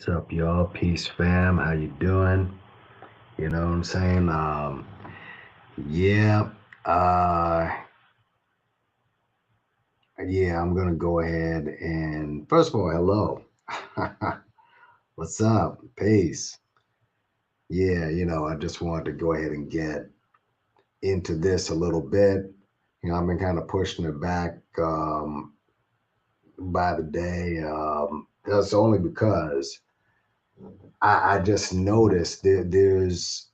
What's up, y'all? Peace, fam. How you doing? You know what I'm saying? Yeah. Uh, yeah. I'm gonna go ahead and first of all, hello. What's up? Peace. Yeah. I just wanted to go ahead and get into this a little bit. I've been kind of pushing it back by the day. That's only because I just noticed there's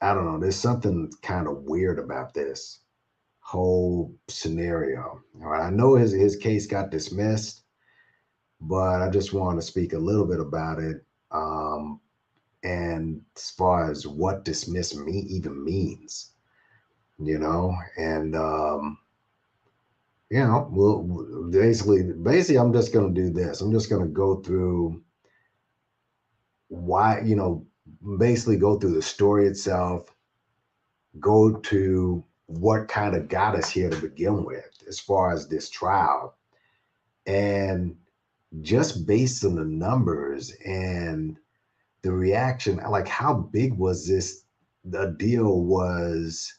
I don't know. There's something kind of weird about this whole scenario. All right, I know his case got dismissed, but I just want to speak a little bit about it. Um, and as far as what dismiss me even means, and basically, I'm just gonna do this. I'm just gonna go through why, basically go through the story itself, go to what kind of got us here to begin with, as far as this trial, and just based on the numbers and the reaction, like how big was this? The deal was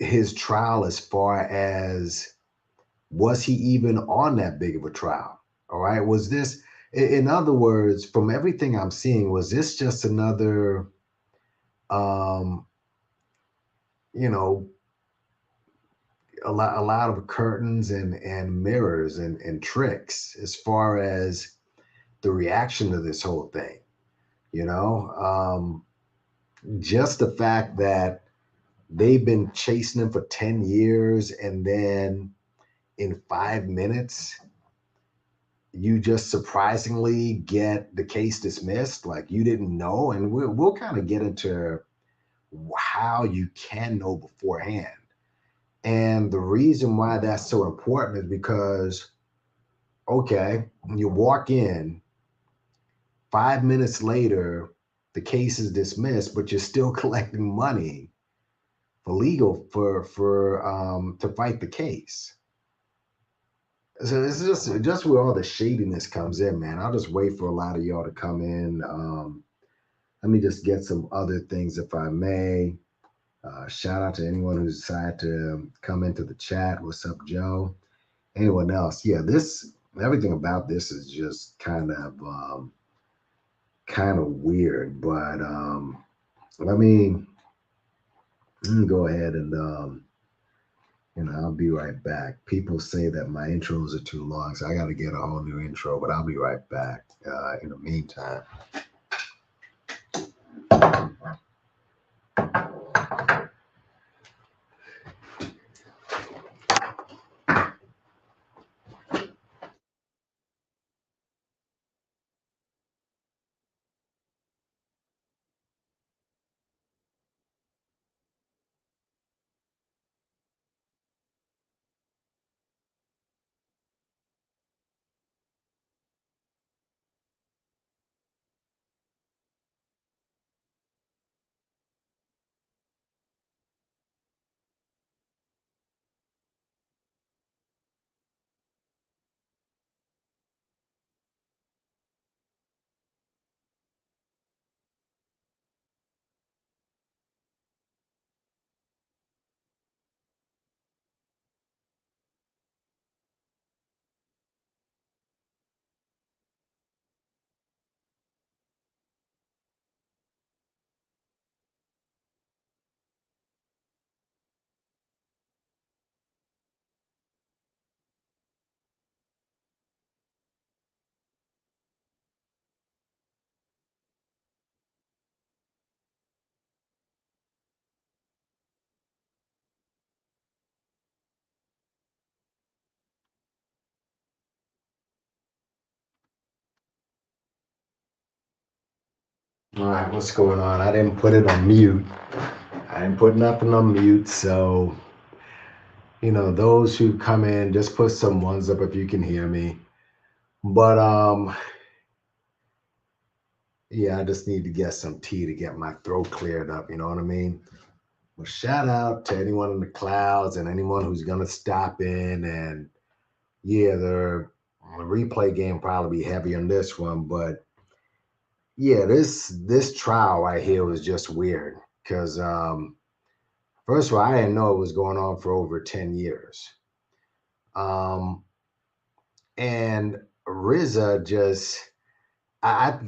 his trial, as far as was he even on that big of a trial? All right. Was this, in other words, from everything I'm seeing, was this just another, um, you know, a lot of curtains and mirrors and tricks as far as the reaction to this whole thing? You know, just the fact that they've been chasing him for 10 years, and then in 5 minutes you just surprisingly get the case dismissed, like you didn't know. And we'll kind of get into how you can know beforehand. And the reason why that's so important is because, okay, you walk in, 5 minutes later the case is dismissed, but you're still collecting money for legal for to fight the case. So it's just where all the shadiness comes in, man. I'll just wait for a lot of y'all to come in. Let me just get some other things, if I may. Shout out to anyone who decided to come into the chat. What's up, Joe? Anyone else? Yeah, this everything about this is just kind of weird. But let me go ahead and I'll be right back. People say that my intros are too long, so I got to get a whole new intro, but I'll be right back. In the meantime, all right, what's going on? I didn't put it on mute. I didn't put nothing on mute. So, those who come in, just put some ones up if you can hear me. But yeah, I just need to get some tea to get my throat cleared up. You know what I mean? Well, shout out to anyone in the clouds and anyone who's gonna stop in. And yeah, they're The replay game probably be heavy on this one, but yeah, this trial right here was just weird because first of all, I didn't know it was going on for over 10 years. Um, and Rizza just I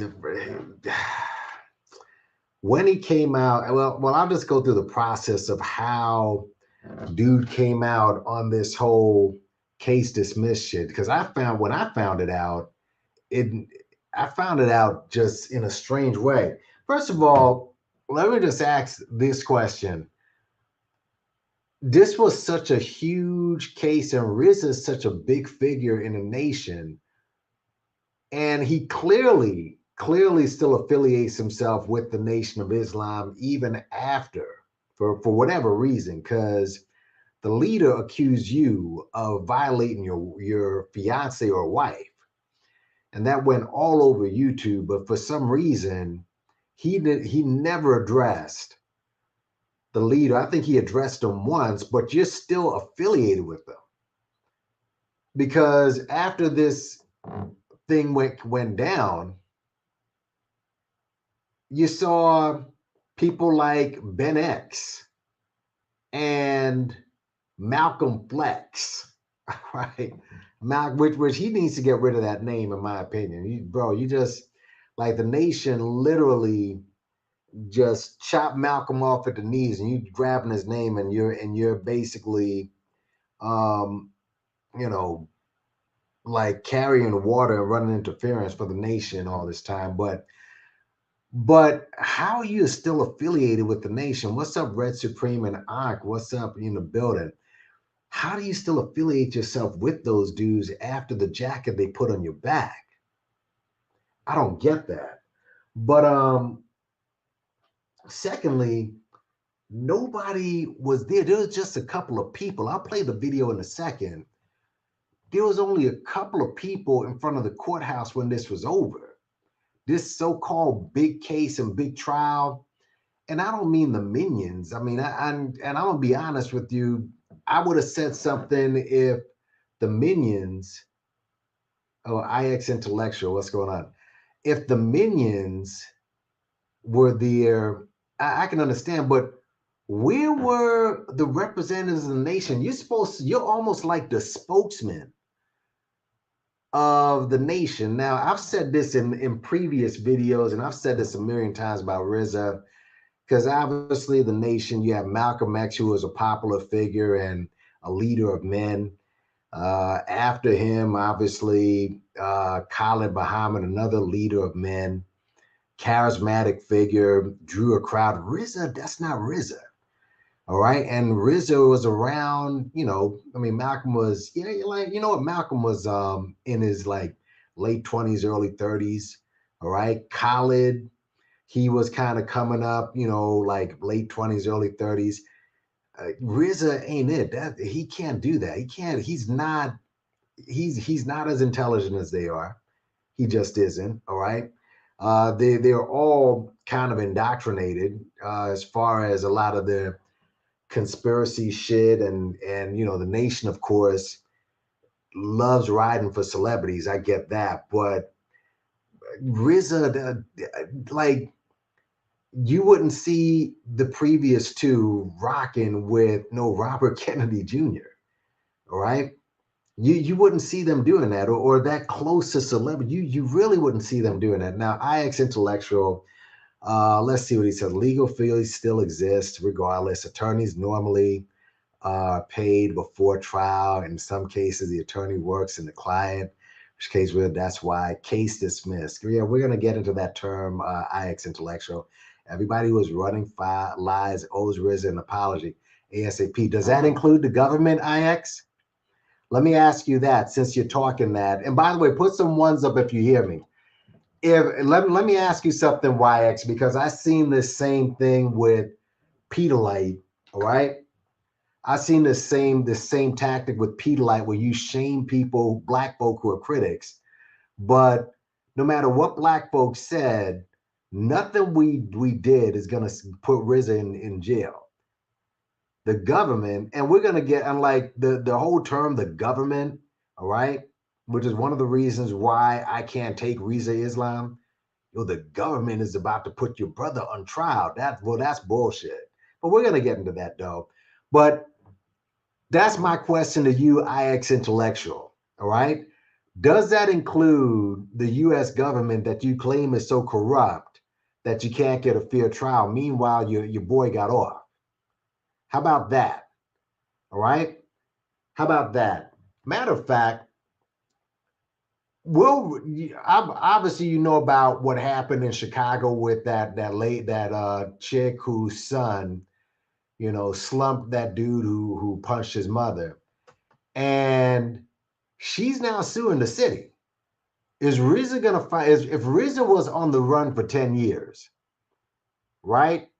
when he came out, well, I'll just go through the process of how dude came out on this whole case dismiss shit. Because when I found it out, it I found it out just in a strange way. First of all, let me just ask this question. This was such a huge case, and Riz is such a big figure in the nation, and he clearly still affiliates himself with the Nation of Islam even after, for whatever reason, because the leader accused you of violating your fiance or wife, and that went all over YouTube. But for some reason, he never addressed the leader. I think he addressed him once, but you're still affiliated with them because after this thing went down, you saw people like Ben X and Malcolm Flex, right? Which he needs to get rid of that name, in my opinion. You just like the nation literally just chopped Malcolm off at the knees, and you grabbing his name, and you're basically, um, you know, like carrying water and running interference for the nation all this time. But how are you still affiliated with the nation? What's up, Red Supreme and Ankh? What's up in the building? How do you still affiliate yourself with those dudes after the jacket they put on your back? I don't get that. But secondly, nobody was there. There was just a couple of people. I'll play the video in a second. There was only a couple of people in front of the courthouse when this was over. This so-called big case and big trial. And I don't mean the minions. I mean, and I'm gonna be honest with you. I would have said something if the minions, oh, IX intellectual, what's going on? If the minions were there, I can understand, but where were the representatives of the nation? You're almost like the spokesman of the nation. Now, I've said this in previous videos, and I've said this a million times about Rizza, because obviously the nation, you have Malcolm X, who was a popular figure and a leader of men. After him, obviously, Khalid Muhammad, another leader of men, charismatic figure, drew a crowd. Rizza, that's not Rizza. All right. And Rizzo was around, I mean, Malcolm was, what? Malcolm was in his like late 20s, early 30s. All right. Khalid, he was kind of coming up, like late 20s, early 30s. RZA ain't it. That he can't do that. He can't, he's not as intelligent as they are. He just isn't. All right. They're all kind of indoctrinated as far as a lot of the conspiracy shit, and the nation, of course, loves riding for celebrities. I get that, but RZA, like, you wouldn't see the previous two rocking with no Robert Kennedy Jr. All right, you wouldn't see them doing that, or that close to celebrity. You really wouldn't see them doing that. Now, IX intellectual. Let's see what he says. Legal fees still exist regardless. Attorneys normally paid before trial. In some cases, the attorney works in the client, which case that's why case dismissed. Yeah, we're going to get into that term, IX intellectual. Everybody who was running lies owes Rizza an apology ASAP. Does that include the government, IX? Let me ask you that since you're talking that. And by the way, put some ones up if you hear me. Let me ask you something, YX, because I seen this same thing with Peter Light, all right? I seen this same tactic with Peter Light, where you shame people, black folk who are critics, but no matter what black folks said, nothing we did is gonna put Rizza in jail. The government, and we're gonna get, unlike the whole term, the government, all right? which is one of the reasons why I can't take Rizza Islam. Yo, the government is about to put your brother on trial. That's bullshit. But we're gonna get into that though. But that's my question to you, IX intellectual. All right. Does that include the US government that you claim is so corrupt that you can't get a fair trial? Meanwhile, your boy got off. How about that? All right. How about that? Matter of fact, well, obviously you know about what happened in Chicago with that chick whose son, slumped that dude who punched his mother, and she's now suing the city. Is Rizza gonna fight? If Rizza was on the run for 10 years, right?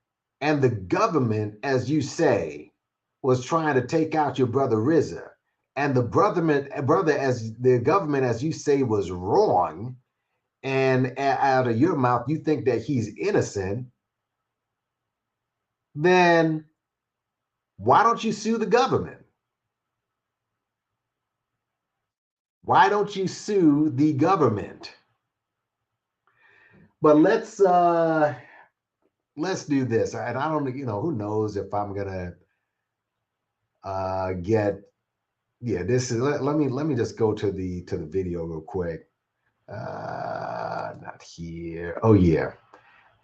And the government, as you say, was trying to take out your brother Rizza, and the brother, as the government, as you say, was wrong, and out of your mouth, you think that he's innocent, then why don't you sue the government? Why don't you sue the government? But let's do this. And I don't, who knows if I'm gonna get this is let me just go to the video real quick. Not here. Oh yeah.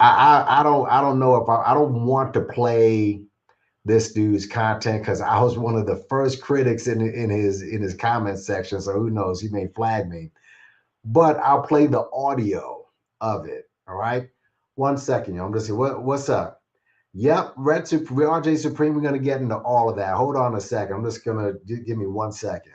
I don't know if I don't want to play this dude's content because I was one of the first critics in his comment section. So who knows? He may flag me. But I'll play the audio of it. All right. 1 second, yo. I'm just what's up? Yep, RJ Supreme. We're gonna get into all of that. Hold on a second. I'm just gonna give me 1 second.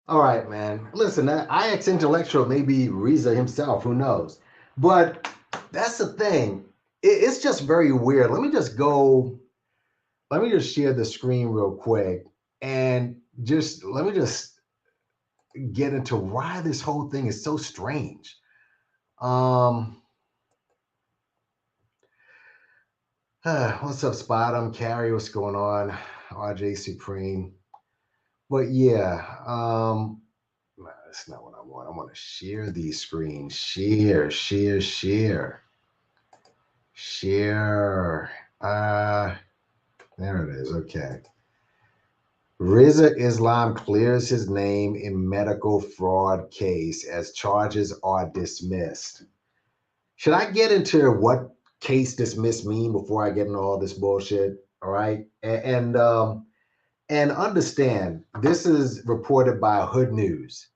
All right, man. Listen, that IX intellectual may be Rizza himself. Who knows? But that's the thing. It's just very weird. Let me just go. Let me just share the screen real quick and just let me just get into why this whole thing is so strange. Um, what's up, Spottum? Carrie, what's going on? RJ Supreme. But yeah, that's not what I want. I want to share these screens. Share. There it is. Okay. Rizza Islam clears his name in medical fraud case as charges are dismissed. Should I get into what case dismissed mean before I get into all this bullshit? All right. And understand this is reported by Hood News.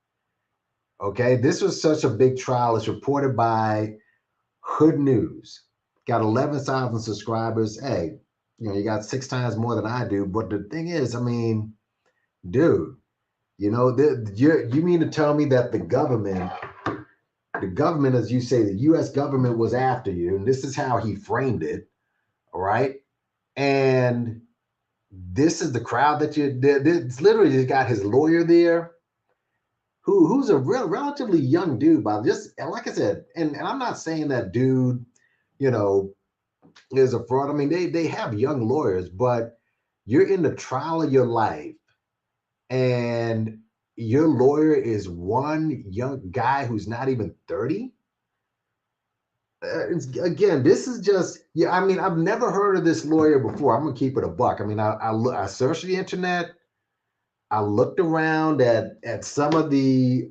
Okay. This was such a big trial. It's reported by Hood News. Got 11,000 subscribers. Hey, you got 6 times more than I do. But the thing is, I mean, dude, you mean to tell me that the government, as you say, the U.S. government was after you, and this is how he framed it, all right? And this is the crowd that it's literally just got his lawyer there, who's a relatively young dude, but just like I said, and I'm not saying that dude, is a fraud. I mean, they have young lawyers, but You're in the trial of your life, and your lawyer is one young guy who's not even 30. Again, this is just, yeah. I mean, I've never heard of this lawyer before. I'm gonna keep it a buck. I mean, I searched the internet. I looked around at some of the,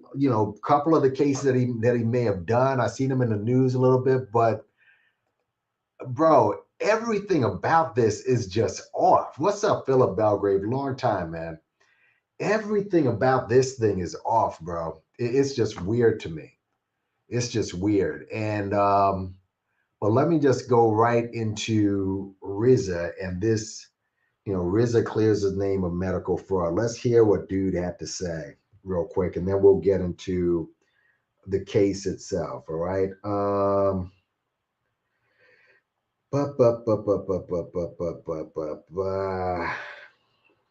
couple of the cases that he may have done. I seen him in the news a little bit, but bro, everything about this is just off. What's up, Philip Belgrave? Long time, man. Everything about this thing is off, bro. It's just weird to me. It's just weird. And but let me just go right into Rizza and this. Rizza clears his name of medical fraud. Let's hear what dude had to say real quick, and then we'll get into the case itself. All right.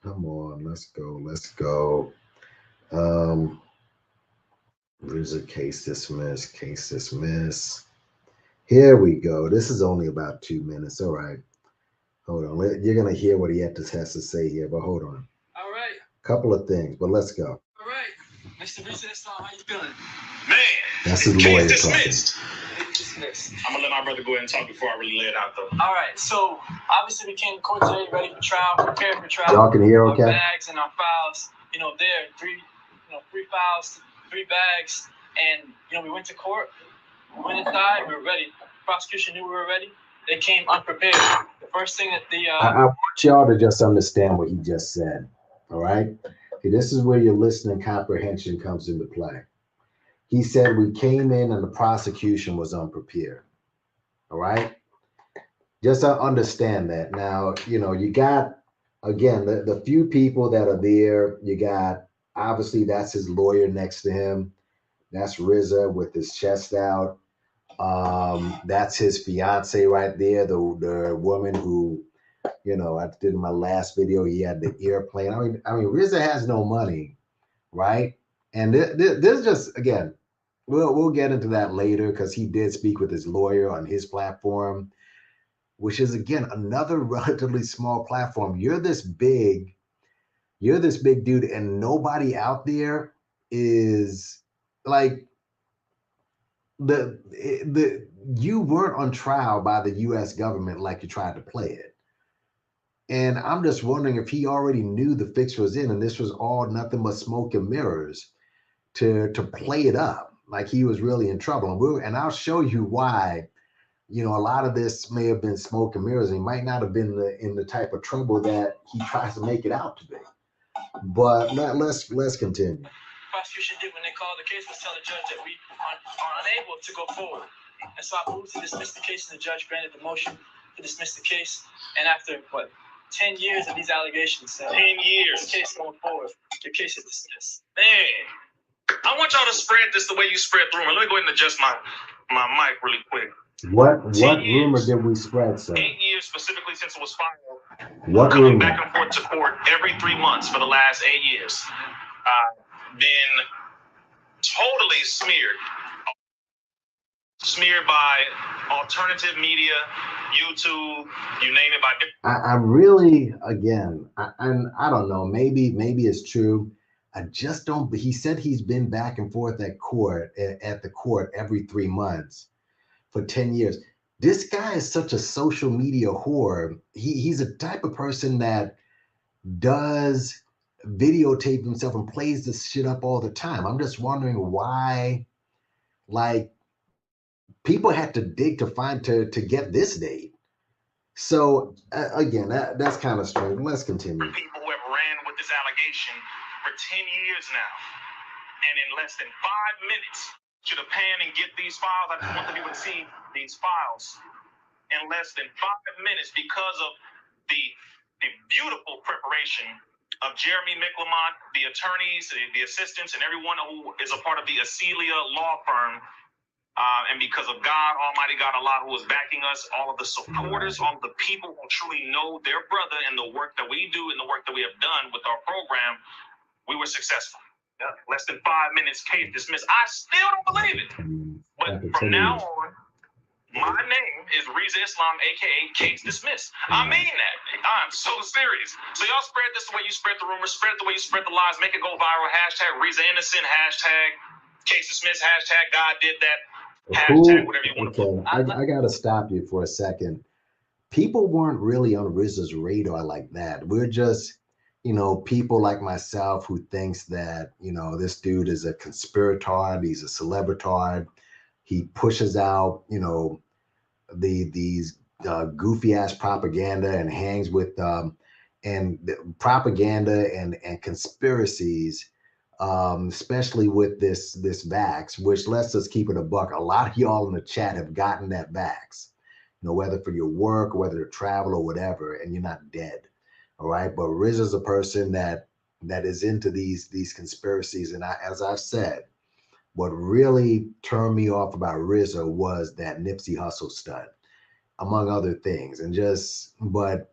Come on, let's go. Let's go. Rizza case dismissed. Case dismissed. Here we go. This is only about 2 minutes. All right. Hold on. You're gonna hear what he has to say here, but hold on. All right. Couple of things, but let's go. All right. Mr. Rizza Islam, how you feeling? Man, that's his lawyer dismissed. Dismissed. I'm gonna let my brother go ahead and talk before I really lay it out, though. All right. So obviously we came to court today, ready for trial, prepared for trial. Y'all can hear, okay? Our bags and our files. There three files, 3 bags, and we went to court. We went inside. We were ready. The prosecution knew we were ready. They came unprepared. The first thing that I want y'all to just understand what he just said. All right. Okay, this is where your listening comprehension comes into play. He said we came in and the prosecution was unprepared. All right. Just understand that. Now, you got, again, the few people that are there. You got, obviously, that's his lawyer next to him. That's Rizza with his chest out. That's his fiance right there, the woman who, I did in my last video. He had the airplane. I mean, Rizza has no money, right? And this just, again, we'll get into that later because he did speak with his lawyer on his platform, which is, again, another relatively small platform. You're this big dude, and nobody out there is like you weren't on trial by the U.S. government like you tried to play it. And I'm just wondering if he already knew the fix was in, and this was all nothing but smoke and mirrors to play it up like he was really in trouble. And I'll show you why. A lot of this may have been smoke and mirrors, and he might not have been in the type of trouble that he tries to make it out to be. But let's continue. Prosecution did when they called the case was tell the judge that we are unable to go forward. And so I moved to dismiss the case, and the judge granted the motion to dismiss the case. And after 10 years of these allegations, 10 years, this case going forward, the case is dismissed. Man, I want y'all to spread this the way you spread the rumor. Let me go ahead and adjust my mic really quick. What rumor did we spread, sir? 8 years specifically since it was filed. What coming rumor? Back and forth to court every 3 months for the last 8 years. Been totally smeared by alternative media, YouTube, you name it. I really, again, I don't know. Maybe it's true. I just don't. He said he's been back and forth at the court every 3 months for 10 years. This guy is such a social media whore. He's a type of person that does videotape himself and plays this shit up all the time. I'm just wondering why, people had to dig to find to get this date. So again, that's kind of strange. Let's continue. People who have ran with this allegation for 10 years now, and in less than 5 minutes, to the pan and get these files. I just want the people to see these files in less than 5 minutes because of the beautiful preparation of Jeremy Miclemont, the attorneys, the assistants, and everyone who is a part of the Acelia law firm. And because of God, Almighty God Allah, who is backing us, all of the supporters, all of the people who truly know their brother and the work that we do and the work that we have done with our program, we were successful. Less than 5 minutes, case dismissed. I still don't believe it. But from now on, My name is Rizza Islam, aka Case Dismissed. I mean that. I'm so serious. So y'all spread this the way you spread the rumors, spread it the way you spread the lies, make it go viral. Hashtag Rizza Innocent, hashtag Case Dismissed, hashtag God did that, hashtag whatever you want to put. I gotta stop you for a second. People weren't really on Rizza's radar like that. We're just, people like myself who thinks that, this dude is a conspirator, he's a celebritard. He pushes out, these goofy ass propaganda and hangs with and propaganda and conspiracies, especially with this vax, which let's just keep it a buck. A lot of y'all in the chat have gotten that vax, whether for your work or whether to travel or whatever, and you're not dead. All right. But Rizza's a person that is into these conspiracies. And as I've said, what really turned me off about Rizza was that Nipsey Hussle stunt, among other things. But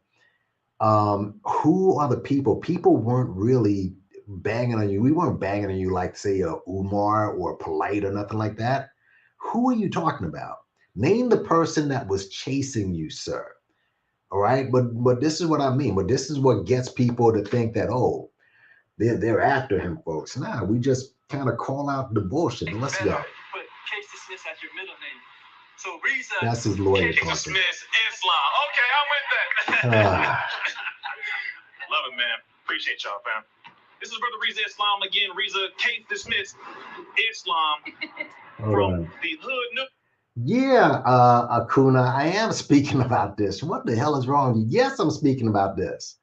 who are the people? People weren't really banging on you. We weren't banging on you like, say, a Umar or Polite or nothing like that. Who are you talking about? Name the person that was chasing you, sir. All right, but this is what I mean. But this is what gets people to think that, oh, they're after him, folks. Nah, we just kind of call out the bullshit. Let's go. But Case Dismissed as your middle name. So Rizza. That's his lawyer Case talking. Dismissed Islam. Okay, I'm with that. Love it, man. Appreciate y'all, fam. This is Brother Rizza Islam again. Rizza, Case Dismissed Islam from the Hood News. Yeah, Akuna, I am speaking about this. What the hell is wrong with you? Yes, I'm speaking about this.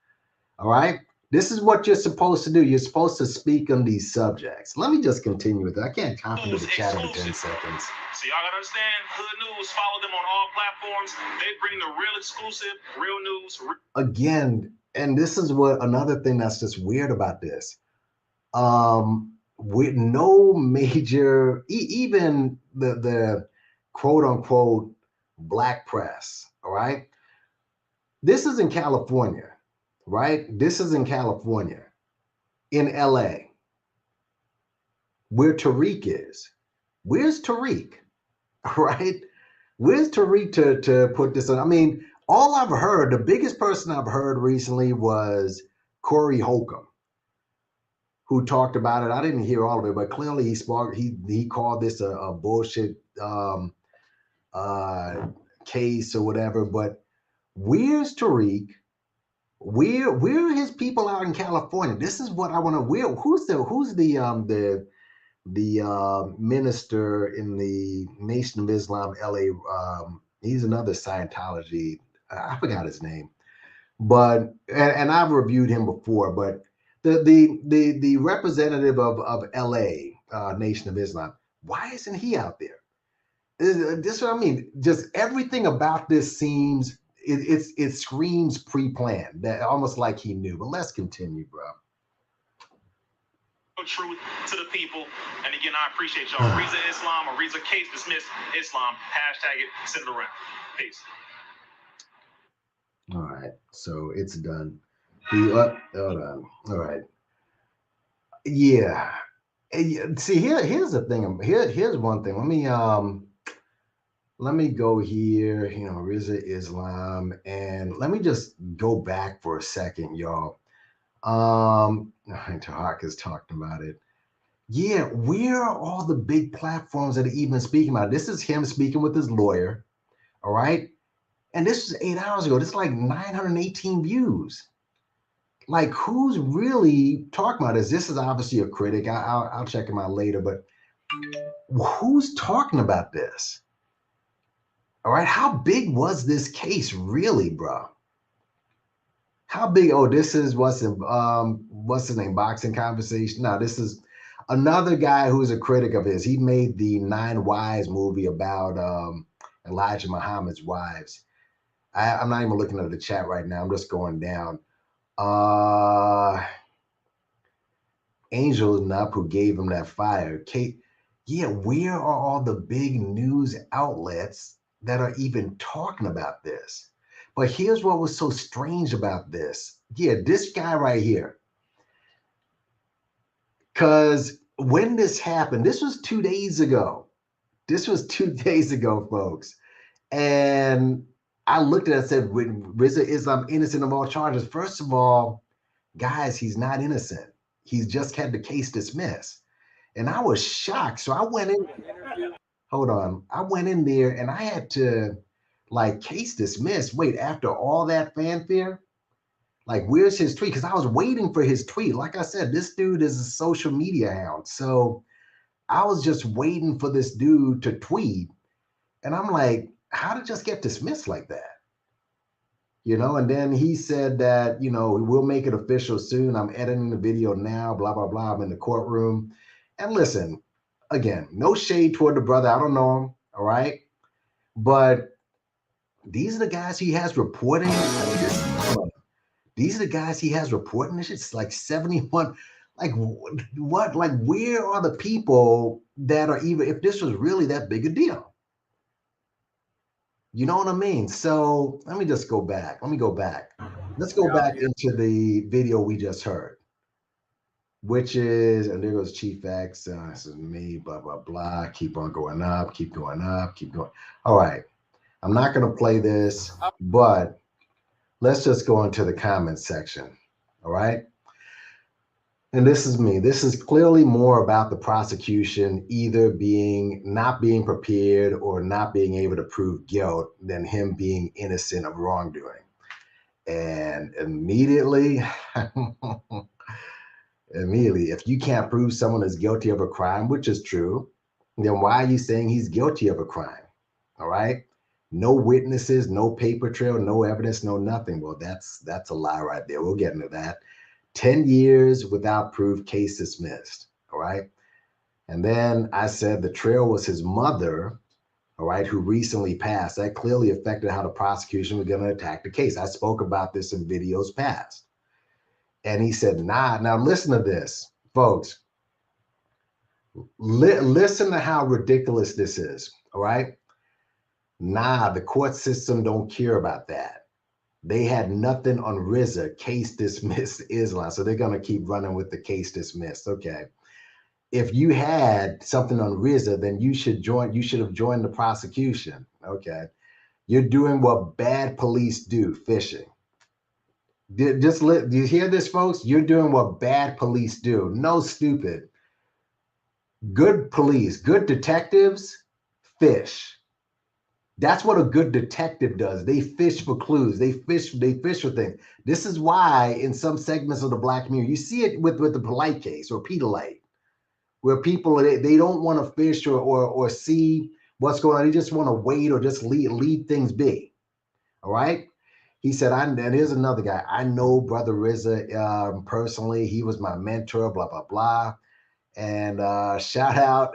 All right. This is what you're supposed to do. You're supposed to speak on these subjects. Let me just continue with it. I can't talk into the chat in 10 seconds. So y'all gotta understand, Hood News, follow them on all platforms. They bring the real exclusive, real news. Again, and this is what another thing that's just weird about this. With no major, even the quote unquote black press, all right? This is in California, right? This is in California, in LA, where Tariq is. Where's Tariq, right? Where's Tariq to put this on? I mean, all I've heard, the biggest person I've heard recently was Corey Holcomb, who talked about it. I didn't hear all of it, but clearly he called this a bullshit case or whatever. But where's Tariq? Where are his people out in California? This is what I want to. Who's the minister in the Nation of Islam, LA? He's another Scientology. I forgot his name, but and I've reviewed him before. But the representative of LA, Nation of Islam, why isn't he out there? This is what I mean. Just everything about this seems it screams pre-planned. That almost like he knew. But let's continue, bro. Truth to the people. And again, I appreciate y'all. Rizza Islam or Rizza Case Dismissed Islam. Hashtag it. Send it around. Peace. All right. So it's done. Hold on. All right. Yeah. See, here's the thing. Here's one thing. Let me go here, Rizza Islam, and let me just go back for a second, y'all. Tahak is talking about it. Yeah, where are all the big platforms that are even speaking about it? This is him speaking with his lawyer, all right? And this was 8 hours ago. This is like 918 views. Like, who's really talking about this? This is obviously a critic. I'll check him out later, but who's talking about this? All right, how big was this case really, bro? How big? Oh, this is what's his name? Boxing Conversation. No, this is another guy who's a critic of his. He made the 9 Wives movie about Elijah Muhammad's wives. I'm not even looking at the chat right now. I'm just going down. Angel Nup, who gave him that fire. Kate, yeah, where are all the big news outlets that are even talking about this? But here's what was so strange about this. Yeah, this guy right here. Because when this happened, this was 2 days ago. This was 2 days ago, folks. And I looked at it and said, Rizza Islam innocent of all charges. First of all, guys, he's not innocent. He's just had the case dismissed. And I was shocked. So I went in. Hold on. I went in there and I had to, like, case dismissed. Wait, after all that fanfare? Like, where's his tweet? Because I was waiting for his tweet. Like I said, this dude is a social media hound. So I was just waiting for this dude to tweet. And I'm like, how did it just get dismissed like that? And then he said that, we'll make it official soon. I'm editing the video now, blah, blah, blah. I'm in the courtroom. And listen, again, no shade toward the brother. I don't know him. All right. But these are the guys he has reporting. These are the guys he has reporting. This shit's like 71. Like, what? Like, where are the people that are even, if this was really that big a deal? You know what I mean? So let me just go back. Let me go back. Let's go back into the video we just heard, which is, and there goes Chief X. This is me, blah, blah, blah. Keep on going up, keep going up, keep going. All right. I'm not going to play this, but let's just go into the comment section. All right. And this is me. This is clearly more about the prosecution either not being prepared or not being able to prove guilt than him being innocent of wrongdoing. And immediately, if you can't prove someone is guilty of a crime, which is true, then why are you saying he's guilty of a crime? All right. No witnesses, no paper trail, no evidence, no nothing. Well, that's a lie right there. We'll get into that. 10 years without proof, case dismissed. All right. And then I said the trail was his mother, all right, who recently passed. That clearly affected how the prosecution was going to attack the case. I spoke about this in videos past. And he said, nah. Now listen to this, folks. Listen to how ridiculous this is. All right. Nah, the court system don't care about that. They had nothing on Rizza, case dismissed Islam. So they're going to keep running with the case dismissed. Okay. If you had something on Rizza, then you should have joined the prosecution. Okay. You're doing what bad police do, fishing. Do you hear this, folks? You're doing what bad police do. No, stupid. Good police, good detectives, fish. That's what a good detective does. They fish for clues. They fish for things. This is why in some segments of the black community, you see it with the Polite case or Peter Light, where people, they don't want to fish or see what's going on. They just want to wait or just leave things be. All right. He said, and here's another guy. I know Brother Rizza personally. He was my mentor, blah, blah, blah. And shout out.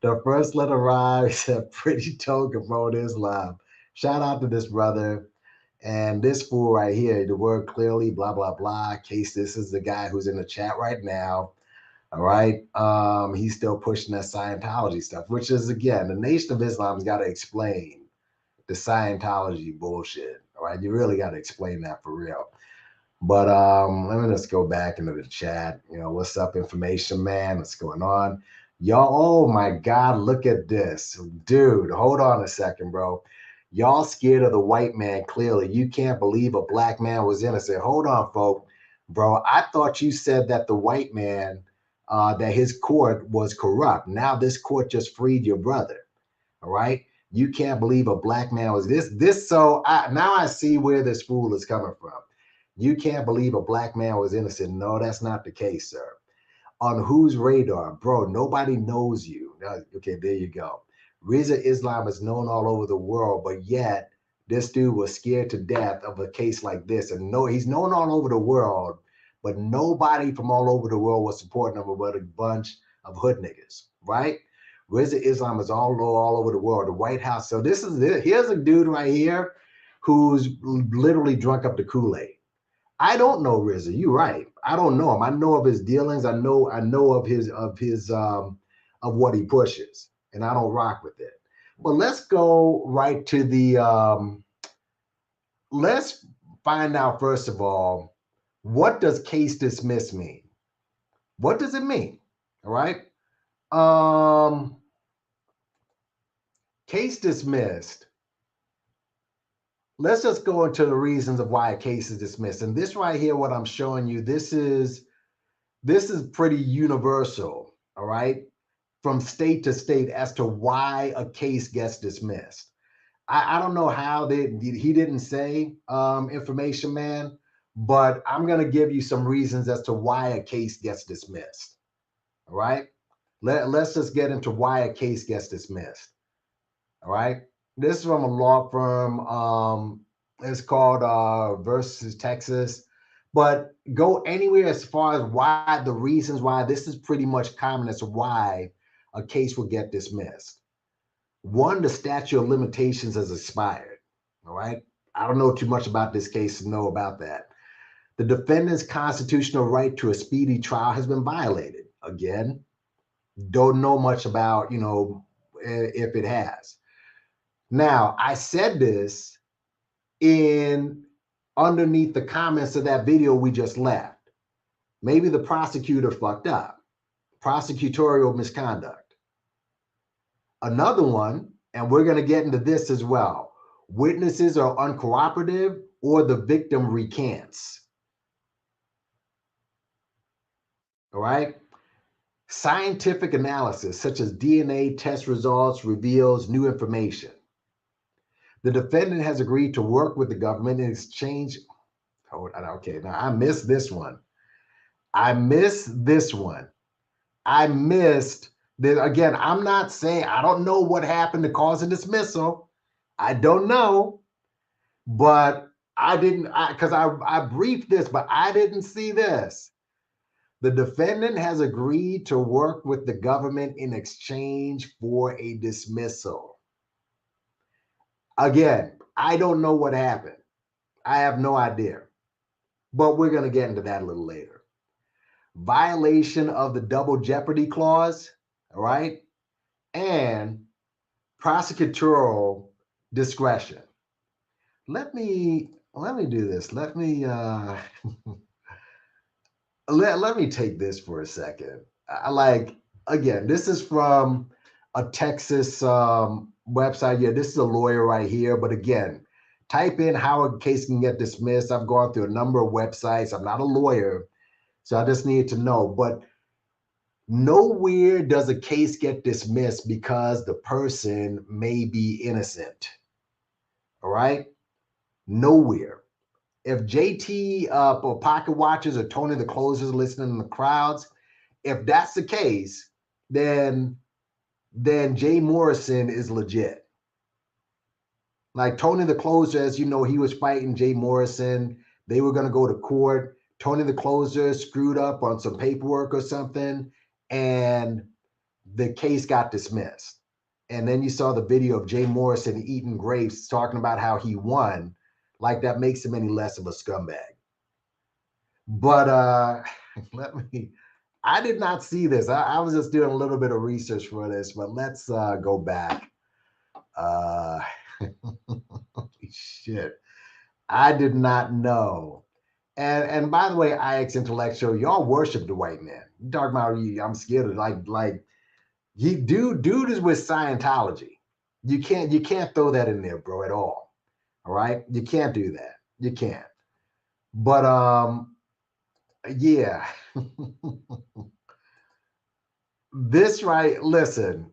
The first letter arrived, said, pretty token, bro, Islam. Shout out to this brother. And this fool right here, the word clearly, blah, blah, blah. Case, this is the guy who's in the chat right now. All right. He's still pushing that Scientology stuff, which is, again, the Nation of Islam's got to explain the Scientology bullshit. All right. You really got to explain that for real. But let me just go back into the chat. What's up, information man? What's going on? Y'all, oh my God, look at this. Dude, hold on a second, bro. Y'all scared of the white man, clearly. You can't believe a black man was innocent. Hold on, folks. Bro, I thought you said that the white man, that his court was corrupt. Now this court just freed your brother. All right? You can't believe a black man was this. So now I see where this fool is coming from. You can't believe a black man was innocent. No, that's not the case, sir. On whose radar? Bro, nobody knows you. Okay, there you go. Rizza Islam is known all over the world, but yet this dude was scared to death of a case like this. And no, he's known all over the world, but nobody from all over the world was supporting him but a bunch of hood niggas, right? Rizza Islam is all over the world. The White House. So here's a dude right here who's literally drunk up the Kool-Aid. I don't know Rizza. You're right. I don't know him. I know of his dealings. I know of what he pushes, and I don't rock with it. But let's go right to the. Let's find out first of all, what does case dismiss mean? What does it mean? All right. Case dismissed. Let's just go into the reasons of why a case is dismissed. And this right here, what I'm showing you, this is pretty universal, all right, from state to state as to why a case gets dismissed. I don't know how he didn't say information, man, but I'm going to give you some reasons as to why a case gets dismissed. All right. Let's just get into why a case gets dismissed. All right. This is from a law firm. It's called Versus Texas. But go anywhere as far as why the reasons why this is pretty much common as to why a case will get dismissed. One, the statute of limitations has expired. All right. I don't know too much about this case to know about that. The defendant's constitutional right to a speedy trial has been violated. Again, don't know much about, if it has. Now, I said this in underneath the comments of that video we just left. Maybe the prosecutor fucked up. Prosecutorial misconduct. Another one, and we're going to get into this as well. Witnesses are uncooperative or the victim recants. All right. Scientific analysis, such as DNA test results, reveals new information. The defendant has agreed to work with the government in exchange. Okay, now I missed this one. I missed this. Again, I'm not saying, I don't know what happened to cause a dismissal. I don't know, but I didn't, because I briefed this, but I didn't see this. The defendant has agreed to work with the government in exchange for a dismissal. Again, I don't know what happened. I have no idea, but we're going to get into that a little later. Violation of the double jeopardy clause, all right, and prosecutorial discretion. Let me do this. Let me let me take this for a second. Again, this is from a Texas website. Yeah, this is a lawyer right here. But again, type in how a case can get dismissed. I've gone through a number of websites. I'm not a lawyer, so I just need to know. But nowhere does a case get dismissed because the person may be innocent. All right? Nowhere. If JT or Pocket Watchers or Tony the Closers listening in the crowds, if that's the case, then Jay Morrison is legit. Like Tony the Closer, as you know, he was fighting Jay Morrison. They were going to go to court. Tony the Closer screwed up on some paperwork or something, and the case got dismissed. And then you saw the video of Jay Morrison eating grapes, talking about how he won. Like that makes him any less of a scumbag. But I did not see this. I was just doing a little bit of research for this, but let's go back. Holy shit. I did not know. And by the way, IX Intellectual, y'all worship the white man. You talking about I'm scared of like dude is with Scientology. You can't throw that in there, bro, at all. All right? You can't do that. You can't. But yeah. This right, listen.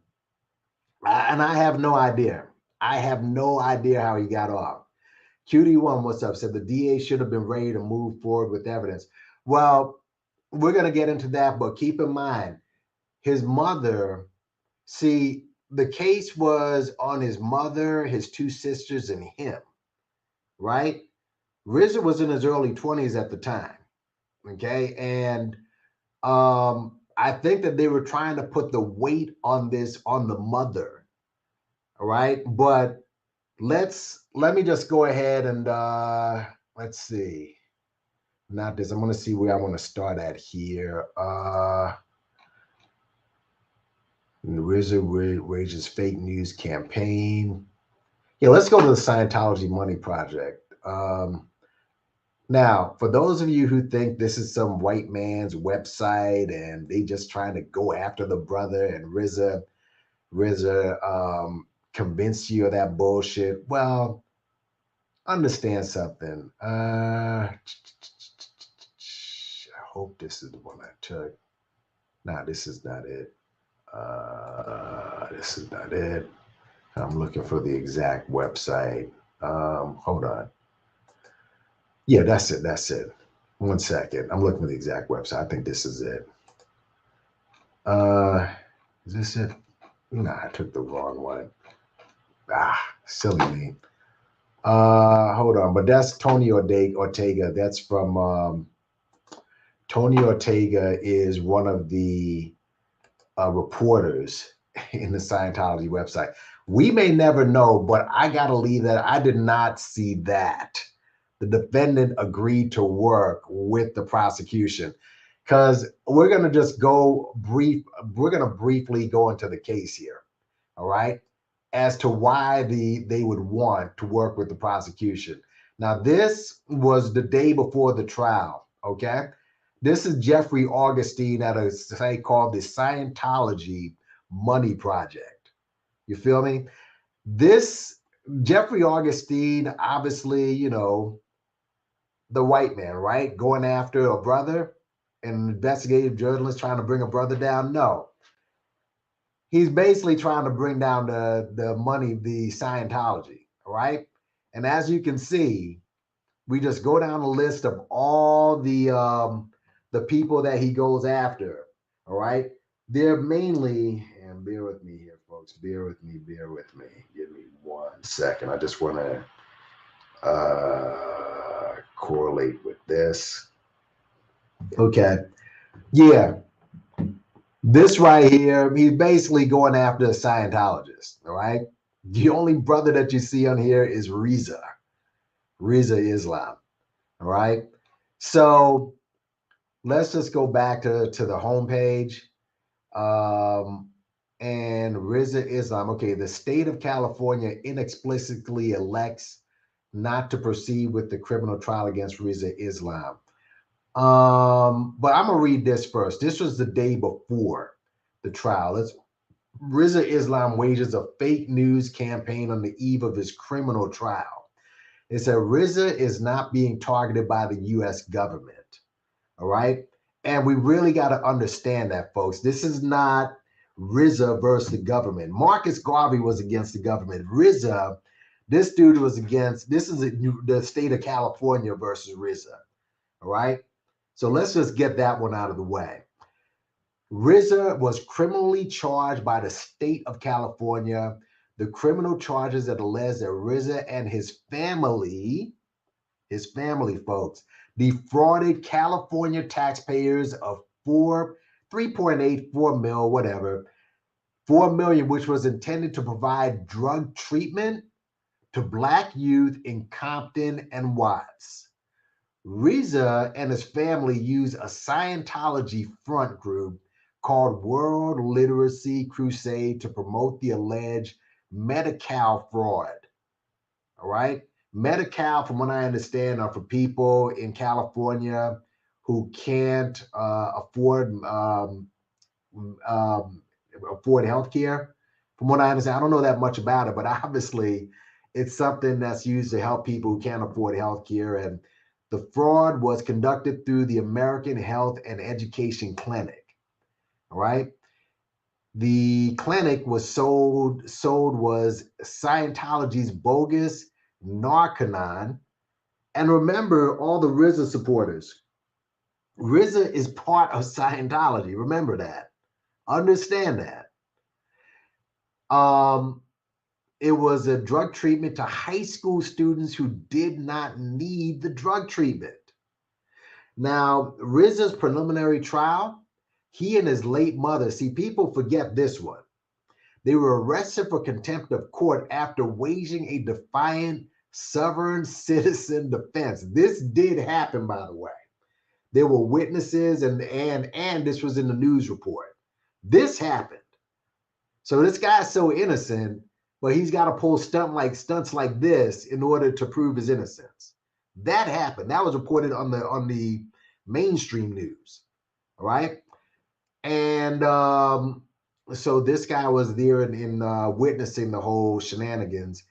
And I have no idea. I have no idea how he got off. QD1, what's up? Said the DA should have been ready to move forward with evidence. Well, we're going to get into that, but keep in mind, his mother, see, the case was on his mother, his two sisters, and him, right? Rizza was in his early 20s at the time, okay? And I think that they were trying to put the weight on this on the mother, all right? But let me just go ahead and let's see. Not this. I'm going to see where I want to start at here. Rizza wages fake news campaign. Yeah, let's go to the Scientology Money Project. Now, for those of you who think this is some white man's website and they just trying to go after the brother and Rizza convince you of that bullshit, well, understand something. I hope this is the one I took. Nah, this is not it. This is not it. I'm looking for the exact website. Hold on. Yeah, that's it. That's it. 1 second. I'm looking for the exact website. I think this is it. Is this it? Nah, I took the wrong one. Silly me. Hold on. But that's Tony Ortega. That's from Tony Ortega is one of the reporters in the Scientology website. We may never know, but I got to leave that. I did not see that. The defendant agreed to work with the prosecution, because we're going to just go brief. We're going to briefly go into the case here. All right. As to why they would want to work with the prosecution. Now, this was the day before the trial. Okay. This is Jeffrey Augustine at a site called the Scientology Money Project. You feel me? This Jeffrey Augustine, obviously, you know, the white man, right? Going after a brother, an investigative journalist trying to bring a brother down. No. He's basically trying to bring down the money, the Scientology, right? And as you can see, we just go down the list of all the people that he goes after. All right. They're mainly, and bear with me here, folks. Bear with me. Give me 1 second. I just want to correlate with this. Okay. Yeah. This right here, he's basically going after a Scientologist. All right. The only brother that you see on here is Rizza Islam. All right. So let's just go back to the homepage. And Rizza Islam. Okay, the state of California inexplicably elects not to proceed with the criminal trial against Rizza Islam. But I'm gonna read this first. This was the day before the trial. Rizza Islam wages a fake news campaign on the eve of his criminal trial. It said Rizza is not being targeted by the U.S. government. All right. And we really got to understand that, folks. This is not Rizza versus the government. Marcus Garvey was against the government. Rizza, this dude was against, this is the state of California versus Rizza. All right. So let's just get that one out of the way. Rizza was criminally charged by the state of California. The criminal charges that allege that Rizza and his family, folks, defrauded California taxpayers of 3.84 mil, whatever, 4 million, which was intended to provide drug treatment to Black youth in Compton and Watts. Rizza and his family used a Scientology front group called World Literacy Crusade to promote the alleged Medi-Cal fraud. All right. Medi-Cal, from what I understand, are for people in California who can't afford health care. From what I understand, I don't know that much about it, but obviously it's something that's used to help people who can't afford health care. And the fraud was conducted through the American Health and Education Clinic. All right. The clinic was sold was Scientology's bogus Narconon. And remember, all the Rizza supporters, Rizza is part of Scientology. Remember that. Understand that. It was a drug treatment to high school students who did not need the drug treatment. Now, Rizza's preliminary trial, he and his late mother, see, people forget this one. They were arrested for contempt of court after waging a defiant sovereign citizen defense. This did happen, by the way. There were witnesses, and this was in the news report. This happened. So this guy's so innocent, but he's got to pull stunts like this in order to prove his innocence. That happened. That was reported on the mainstream news. All right. And so this guy was there in witnessing the whole shenanigans,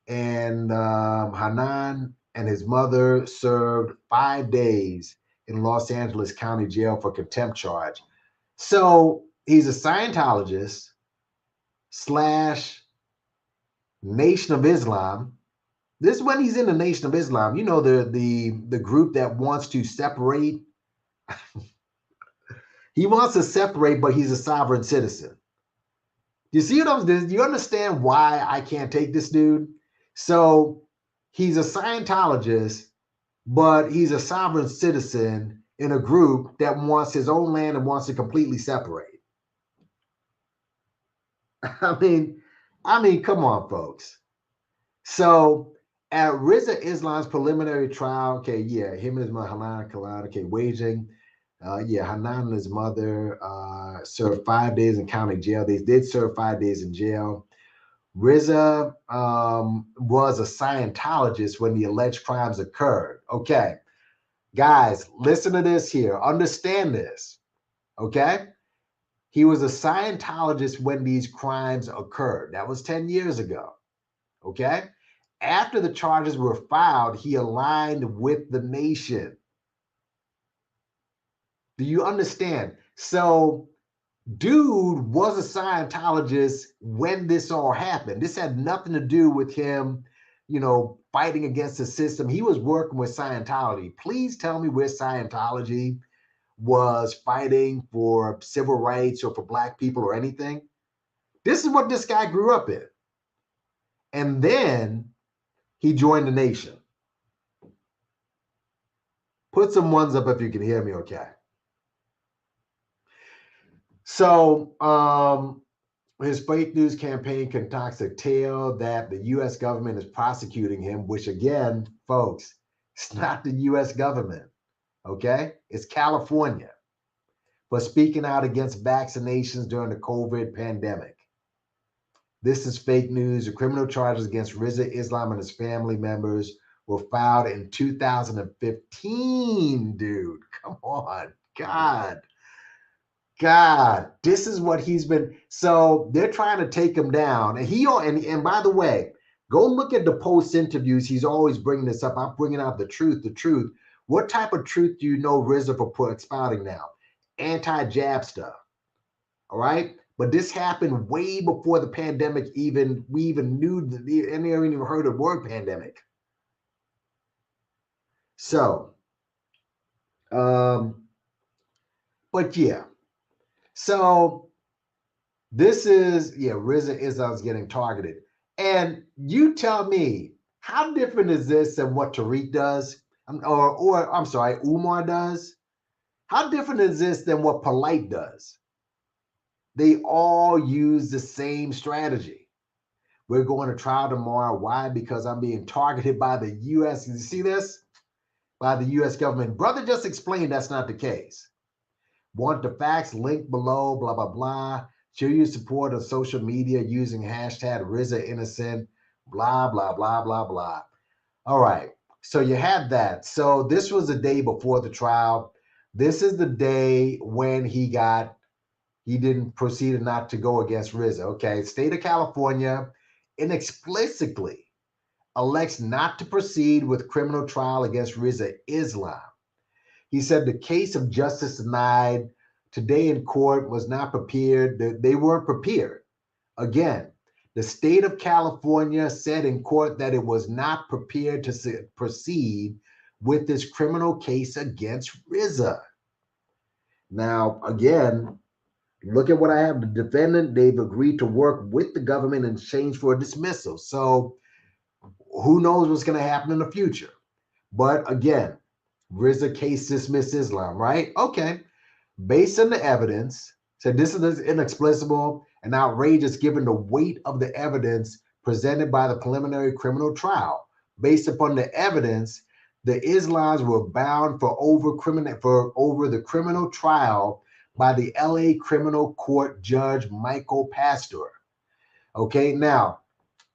and Hanan and his mother served 5 days in Los Angeles County Jail for contempt charge. So he's a Scientologist slash Nation of Islam. This is when he's in the Nation of Islam. You know, the group that wants to separate. He wants to separate, but he's a sovereign citizen. You see what I'm saying? You understand why I can't take this dude? So he's a Scientologist, but he's a sovereign citizen in a group that wants his own land and wants to completely separate. I mean, come on, folks. So at Rizza Islam's preliminary trial, okay, yeah, him and his mother Hanan Khalid, okay, waging. Hanan and his mother served 5 days in county jail. They did serve 5 days in jail. Rizza was a Scientologist when the alleged crimes occurred. Okay, guys, listen to this here. Understand this. Okay, he was a Scientologist when these crimes occurred. That was 10 years ago. Okay, after the charges were filed, he aligned with the nation. Do you understand? So, dude was a Scientologist when this all happened. This had nothing to do with him, fighting against the system. He was working with Scientology. Please tell me where Scientology was fighting for civil rights or for Black people or anything. This is what this guy grew up in. And then he joined the nation. Put some ones up if you can hear me okay. So, his fake news campaign concocts a tale that the U.S. government is prosecuting him, which again, folks, it's not the U.S. government, okay? It's California for speaking out against vaccinations during the COVID pandemic. This is fake news. The criminal charges against Rizza Islam and his family members were filed in 2015, dude. Come on, God, this is what he's been. So they're trying to take him down. And by the way, go look at the post interviews. He's always bringing this up. I'm bringing out the truth. What type of truth do you know Rizza for expounding now? Anti-jab stuff. All right. But this happened way before the pandemic we even knew, and they haven't even heard the word pandemic. So, but yeah. So this is, Rizza Islam's getting targeted. And you tell me, how different is this than what Tariq does? Or I'm sorry, Umar does? How different is this than what Polite does? They all use the same strategy. We're going to trial tomorrow. Why? Because I'm being targeted by the U.S. You see this? By the U.S. government. Brother just explained that's not the case. Want the facts? Link below, blah, blah, blah. Show your support on social media using hashtag Rizza Innocent, blah, blah, blah, blah, blah. All right. So you have that. So this was the day before the trial. This is the day when he didn't proceed not to go against Rizza. Okay. State of California inexplicably elects not to proceed with criminal trial against Rizza Islam. He said the case of justice denied today in court was not prepared. They weren't prepared. Again, the state of California said in court that it was not prepared to proceed with this criminal case against Rizza. Now, again, look at what I have. The defendant, they've agreed to work with the government in exchange for a dismissal. So who knows what's going to happen in the future? But again, Rizza case dismiss Islam, right? Okay. Based on the evidence, said this is inexplicable and outrageous given the weight of the evidence presented by the preliminary criminal trial. Based upon the evidence, the Islams were bound for over the criminal trial by the LA Criminal Court Judge Michael Pastor. Okay, now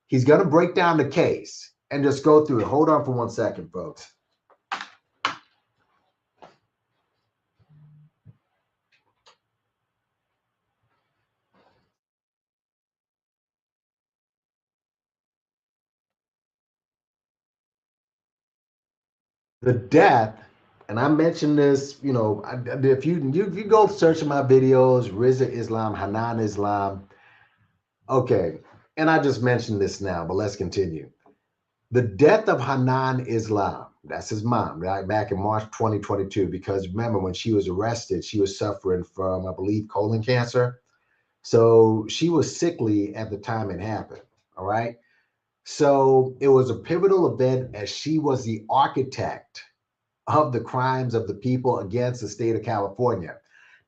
he's going to break down the case and just go through it. Hold on for 1 second, folks. The death, and I mentioned this, if you go searching my videos, Rizza Islam, Hanan Islam, okay, and I just mentioned this now, but let's continue. The death of Hanan Islam, that's his mom, right, back in March 2022, because remember when she was arrested, she was suffering from, I believe, colon cancer. So she was sickly at the time it happened. All right. So it was a pivotal event as she was the architect of the crimes of the people against the state of California.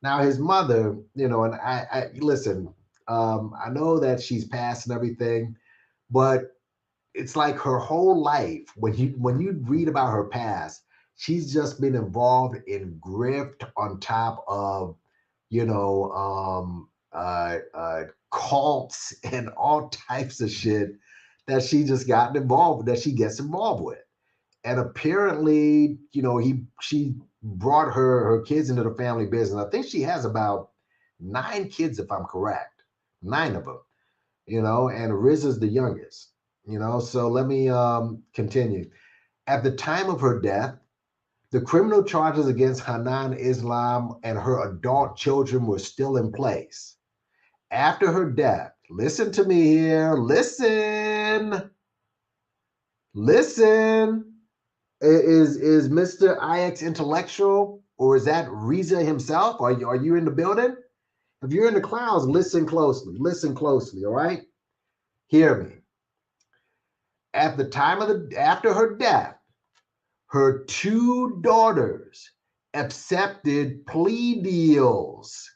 Now, his mother, and I listen, I know that she's passed and everything, but it's like her whole life, when you read about her past, she's just been involved in grift on top of, you know, cults and all types of shit that she just got involved that she gets involved with. And apparently, she brought her kids into the family business. I think she has about 9 kids, if I'm correct, 9 of them. And Riz is the youngest. So let me continue. At the time of her death, the criminal charges against Hanan Islam and her adult children were still in place. After her death, listen to me here. Listen. Is Mr. IX intellectual, or is that Rizza himself? Are you in the building? If you're in the clouds, listen closely. Listen closely, all right? Hear me. At the time after her death, her 2 daughters accepted plea deals.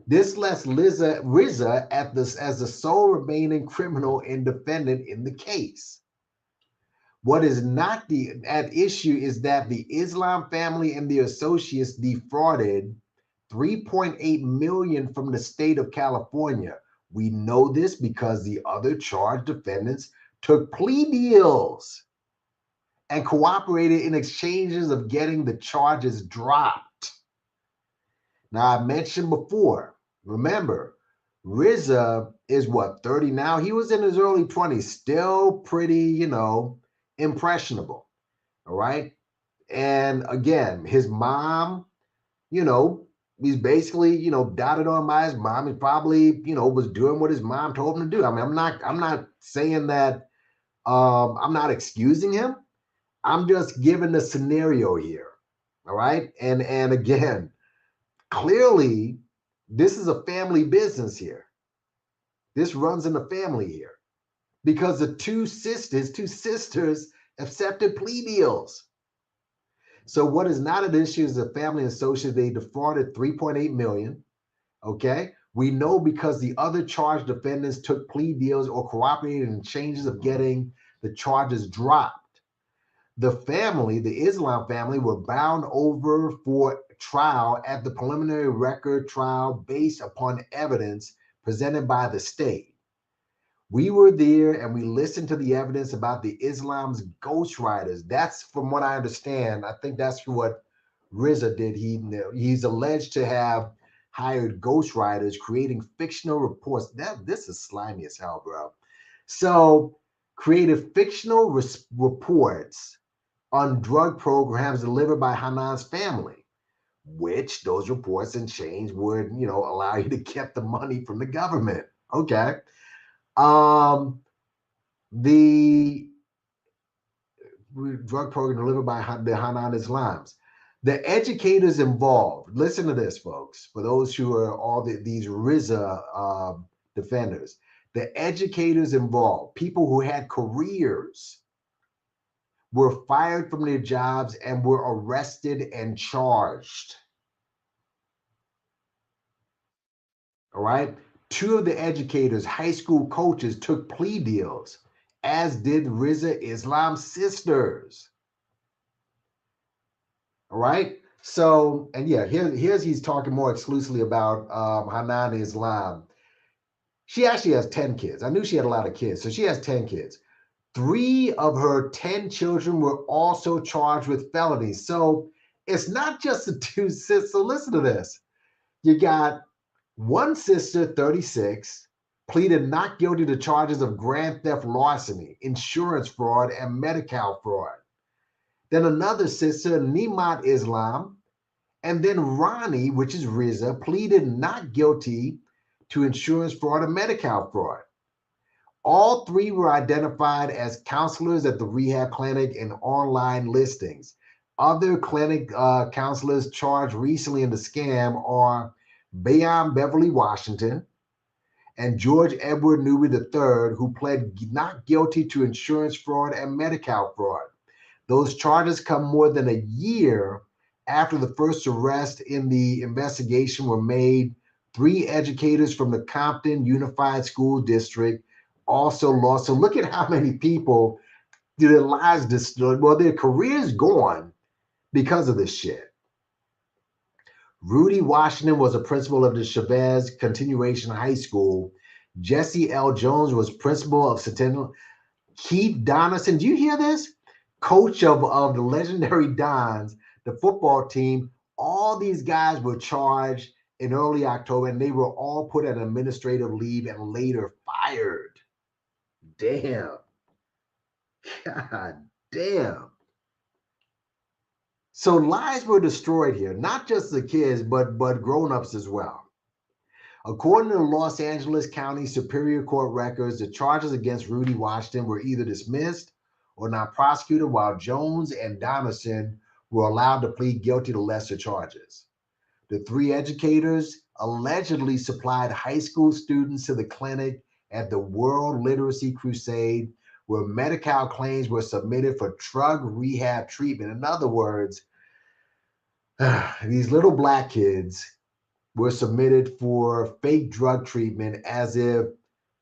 This left Rizza as the sole remaining criminal and defendant in the case. What is not at issue is that the Islam family and their associates defrauded $3.8 million from the state of California. We know this because the other charged defendants took plea deals and cooperated in exchanges of getting the charges dropped. Now, I mentioned before, remember, Rizza is what, 30 now? He was in his early 20s, still pretty, impressionable. All right. And again, his mom, he's basically, dotted on by his mom. He probably, was doing what his mom told him to do. I mean, I'm not saying that, I'm not excusing him. I'm just giving the scenario here. All right. And again, clearly, this is a family business here. This runs in the family here because the two sisters accepted plea deals. So what is not an issue is the family and associates, they defrauded $3.8 million. Okay. We know because the other charged defendants took plea deals or cooperated in changes of getting the charges dropped. The family, the Islam family, were bound over for trial at the preliminary record trial based upon evidence presented by the state. We were there and we listened to the evidence about the Islam's ghostwriters. That's from what I understand. I think that's what Rizza did. He's alleged to have hired ghostwriters creating fictional reports. This is slimy as hell, bro. So created fictional reports on drug programs delivered by Hanan's family, which those reports and change would, allow you to get the money from the government. Okay. The drug program delivered by the Hanan Islams. The educators involved, listen to this, folks, for those who are all these Rizza defenders, the educators involved, people who had careers, were fired from their jobs and were arrested and charged. All right. 2 of the educators, high school coaches, took plea deals, as did Rizza Islam's sisters. All right. So, and yeah, here's he's talking more exclusively about Hanan Islam. She actually has 10 kids. I knew she had a lot of kids. So she has 10 kids. 3 of her 10 children were also charged with felonies. So it's not just the 2 sisters. So listen to this. You got one sister, 36, pleaded not guilty to charges of grand theft larceny, insurance fraud, and Medi-Cal fraud. then another sister, Nimat Islam, and then Ronnie, which is Rizza, pleaded not guilty to insurance fraud and Medi-Cal fraud. All three were identified as counselors at the rehab clinic and online listings. Other clinic counselors charged recently in the scam are Bayon Beverly Washington and George Edward Newby III, who pled not guilty to insurance fraud and Medi-Cal fraud. Those charges come more than a year after the first arrest in the investigation were made. 3 educators from the Compton Unified School District also lost. So look at how many people their lives destroyed. Well, their careers gone because of this shit. Rudy Washington was a principal of the Chavez Continuation High School. Jesse L. Jones was principal of Centennial. Keith Donaldson, do you hear this? Coach of the legendary Dons, the football team. All these guys were charged in early October, and they were all put on administrative leave and later fired. Damn. God damn. So lives were destroyed here, not just the kids, but grown-ups as well. According to the Los Angeles County Superior Court records, the charges against Rudy Washington were either dismissed or not prosecuted, while Jones and Donaldson were allowed to plead guilty to lesser charges. The 3 educators allegedly supplied high school students to the clinic at the World Literacy Crusade, where Medi-Cal claims were submitted for drug rehab treatment. In other words, these little black kids were submitted for fake drug treatment as if,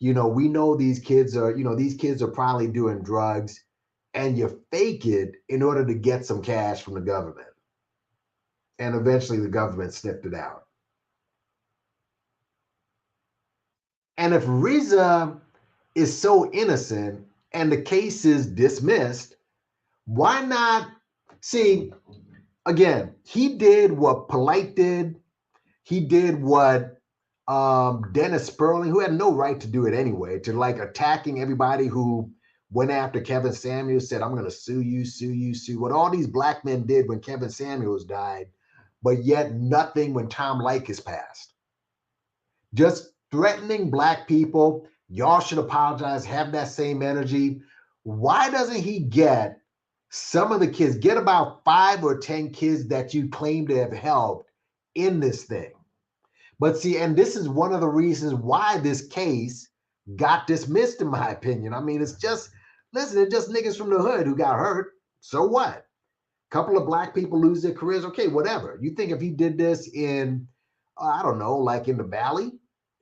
we know these kids are, these kids are probably doing drugs, and you fake it in order to get some cash from the government. And eventually the government sniffed it out. And if Rizza is so innocent and the case is dismissed, why not? See, again, he did what Polite did. He did what Dennis Sperling, who had no right to do it anyway, to like attacking everybody who went after Kevin Samuels, said, I'm going to sue you. What all these black men did when Kevin Samuels died, but yet nothing when Tom Leykis passed. Just threatening black people. Y'all should apologize, have that same energy. Why doesn't he get some of the kids, get about 5 or 10 kids that you claim to have helped in this thing? But see, and this is one of the reasons why this case got dismissed, in my opinion. I mean, it's just, listen, it's just niggas from the hood who got hurt. So what? A couple of black people lose their careers. Okay, whatever. You think if he did this in, I don't know, like in the Valley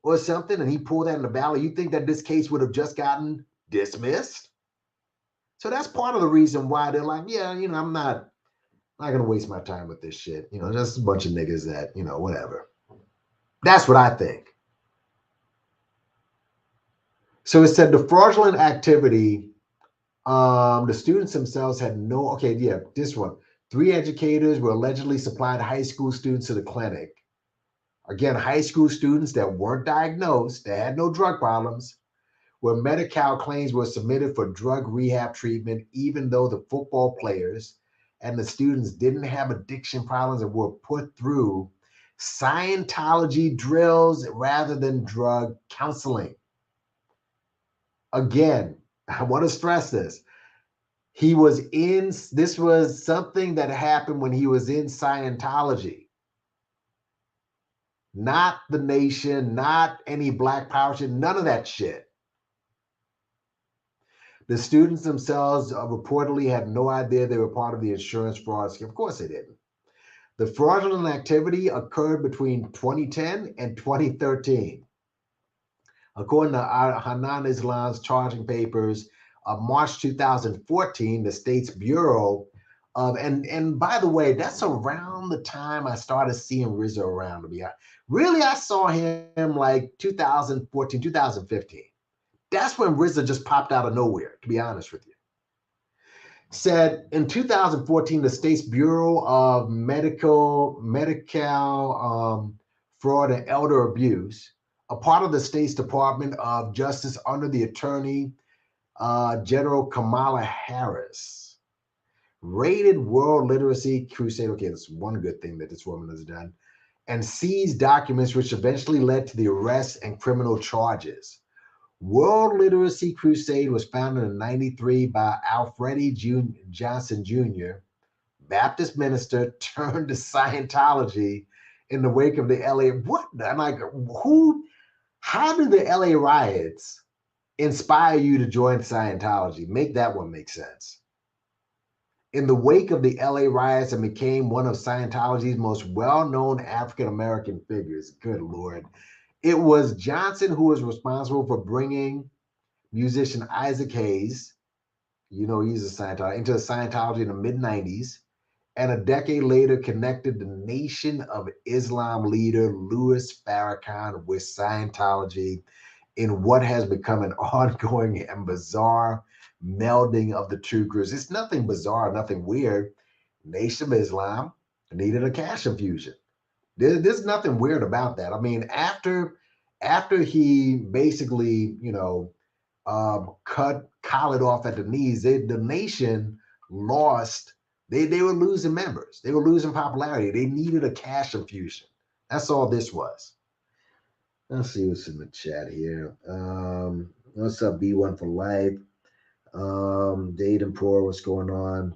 or something, and he pulled that in the Valley, you think that this case would have just gotten dismissed? So that's part of the reason why they're like, yeah, I'm not going to waste my time with this shit. Just a bunch of niggas that, whatever. That's what I think. So it said the fraudulent activity, the students themselves had no, okay, yeah, this one. 3 educators were allegedly supplied high school students to the clinic. Again, high school students that weren't diagnosed, that had no drug problems, where Medi-Cal claims were submitted for drug rehab treatment, even though the football players and the students didn't have addiction problems and were put through Scientology drills rather than drug counseling. Again, I want to stress this. This was something that happened when he was in Scientology. Not the nation, not any black power shit, none of that shit. The students themselves reportedly had no idea they were part of the insurance fraud scheme. Of course they didn't. The fraudulent activity occurred between 2010 and 2013. According to Hanan Islam's charging papers of March 2014, the state's Bureau of, and by the way, that's around the time I started seeing Rizza around, to be honest. Really, I saw him like 2014, 2015. That's when Rizza just popped out of nowhere, to be honest with you. Said in 2014, the state's Bureau of Medical Fraud and Elder Abuse, a part of the state's Department of Justice under the Attorney General Kamala Harris, raided World Literacy Crusade. Okay, that's one good thing that this woman has done. And seized documents which eventually led to the arrest and criminal charges. World Literacy Crusade was founded in 93 by Alfred Johnson Jr., Baptist minister turned to Scientology in the wake of the LA. What? I'm like, who? How did the LA riots inspire you to join Scientology? Make that one make sense. In the wake of the LA riots and became one of Scientology's most well-known African-American figures. Good Lord. It was Johnson who was responsible for bringing musician Isaac Hayes, you know, he's a Scientology, into Scientology in the mid-90s. And a decade later connected the Nation of Islam leader Louis Farrakhan with Scientology in what has become an ongoing and bizarre melding of the two groups. It's nothing bizarre, nothing weird. Nation of Islam needed a cash infusion. There's nothing weird about that. I mean, after he basically, you know, collared off at the knees, the nation lost. They were losing members. They were losing popularity. They needed a cash infusion. That's all this was. Let's see what's in the chat here. What's up, B1 for life? Dade and Poor, what's going on?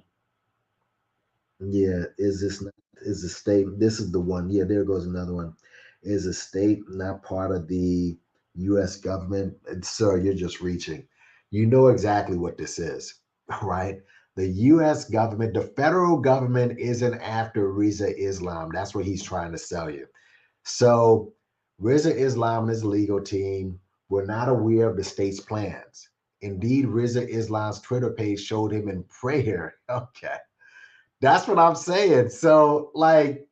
Yeah, is the state? This is the one. Yeah, there goes another one. Is a state not part of the U.S. government? And sir, you're just reaching. You know exactly what this is, right? The U.S. government, the federal government isn't after Rizza Islam. That's what he's trying to sell you. So Rizza Islam and his legal team were not aware of the state's plans. Indeed, Rizza Islam's Twitter page showed him in prayer. Okay. That's what I'm saying. So, like,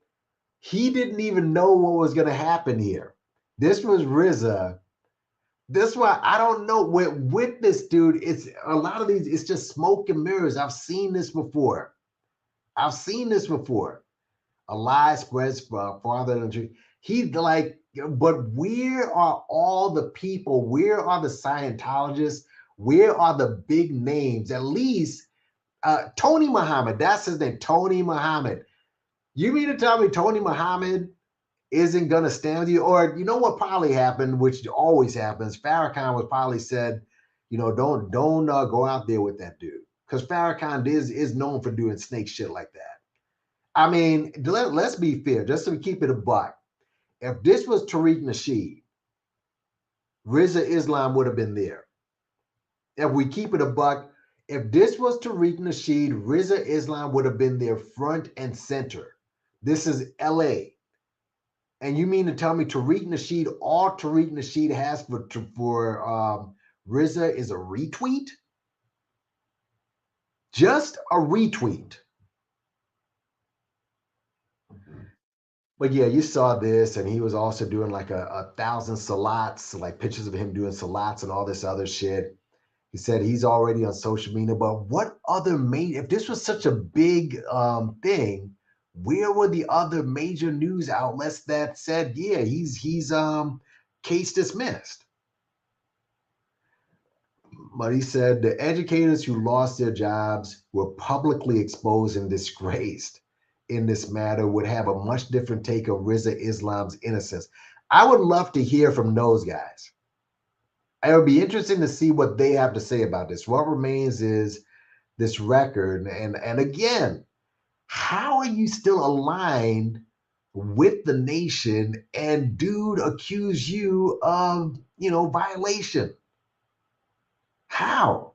he didn't even know what was going to happen here. This was Rizza. This why I don't know with this dude. It's a lot of these. It's just smoke and mirrors. I've seen this before. I've seen this before. A lie spreads farther than the truth. He like, but where are all the people? Where are the Scientologists? Where are the big names? At least Tony Muhammad. That's his name. Tony Muhammad. You mean to tell me Tony Muhammad isn't going to stand with you? Or you know what probably happened, which always happens? Farrakhan was probably said, you know, don't go out there with that dude, because Farrakhan is known for doing snake shit like that. I mean, let's be fair, just to keep it a buck. If this was Tariq Nasheed, Rizza Islam would have been there. If we keep it a buck, if this was Tariq Nasheed, Rizza Islam would have been there front and center. This is LA. And you mean to tell me Tariq Nasheed, all Tariq Nasheed has for Rizza is a retweet? Just a retweet. But yeah, you saw this, and he was also doing like 1,000 salats, like pictures of him doing salats and all this other shit. He said he's already on social media, but what other if this was such a big thing, where were the other major news outlets that said, yeah, he's case dismissed? But he said the educators who lost their jobs were publicly exposed and disgraced in this matter would have a much different take of Rizza Islam's innocence. I would love to hear from those guys. It would be interesting to see what they have to say about this. What remains is this record. And again, how are you still aligned with the nation and dude accuse you of, you know, violation? How?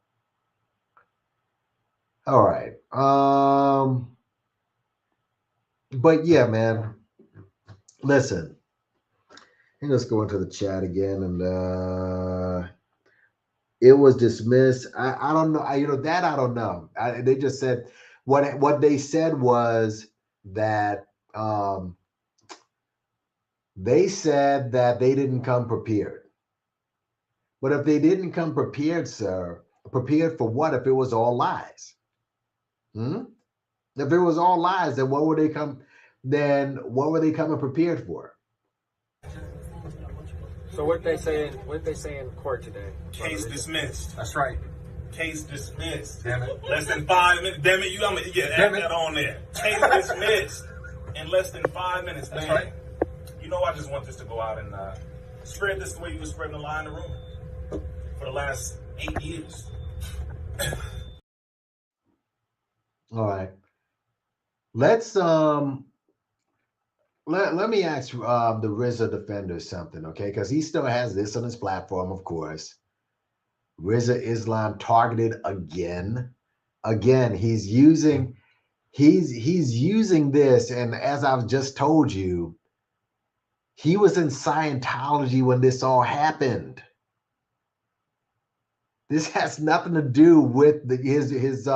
All right. But yeah, man. Listen. Let's go into the chat again. And it was dismissed. I don't know. I don't know. They just said what they said was that they said that they didn't come prepared. But if they didn't come prepared, sir, prepared for what? If it was all lies? If it was all lies, then what were they coming prepared for? So what they say in court today? Case dismissed. That's right. Case dismissed. Damn it. Less than 5 minutes. Damn it, add that on there. Case dismissed in less than 5 minutes. That's man. Right. You know, I just want this to go out and spread this the way you were spreading the line of rumor for the last 8 years. All right. Let's let me ask the Rizza defender something, okay? Because he still has this on his platform, of course. Rizza Islam targeted again. Again, he's using this, and as I've just told you, he was in Scientology when this all happened. This has nothing to do with his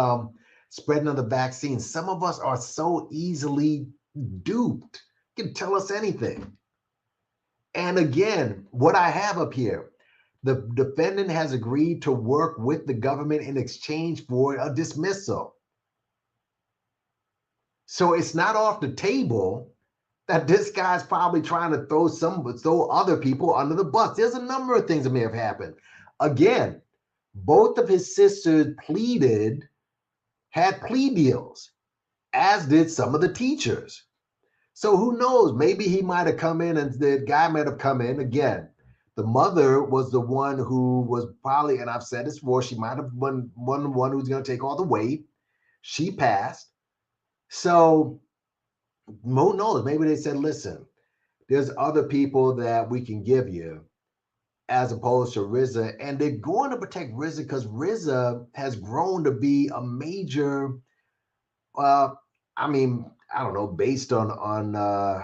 spreading of the vaccine. Some of us are so easily duped. You can tell us anything. And again, what I have up here, the defendant has agreed to work with the government in exchange for a dismissal. So it's not off the table that this guy's probably trying to throw other people under the bus. There's a number of things that may have happened. Again, both of his sisters had plea deals, as did some of the teachers. So who knows? Maybe he might have come in, and the guy might have come in again. The mother was the one who was probably, and I've said this before, she might have been one who's going to take all the weight. She passed. So who knows? Maybe they said, listen, there's other people that we can give you as opposed to Rizza. And they're going to protect Rizza because Rizza has grown to be a major, I don't know, based on the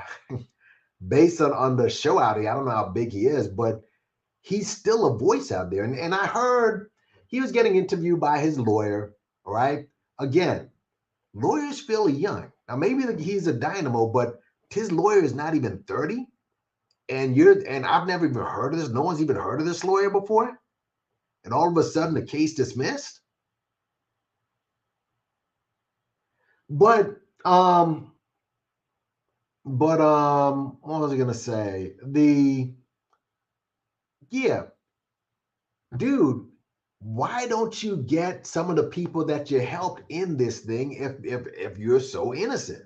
show out here. I don't know how big he is, but he's still a voice out there. And I heard he was getting interviewed by his lawyer, right? Again, lawyers feel young. Now, maybe he's a dynamo, but his lawyer is not even 30. And I've never even heard of this. No one's even heard of this lawyer before. And all of a sudden, the case dismissed. But what was I gonna say? Dude, why don't you get some of the people that you helped in this thing if you're so innocent?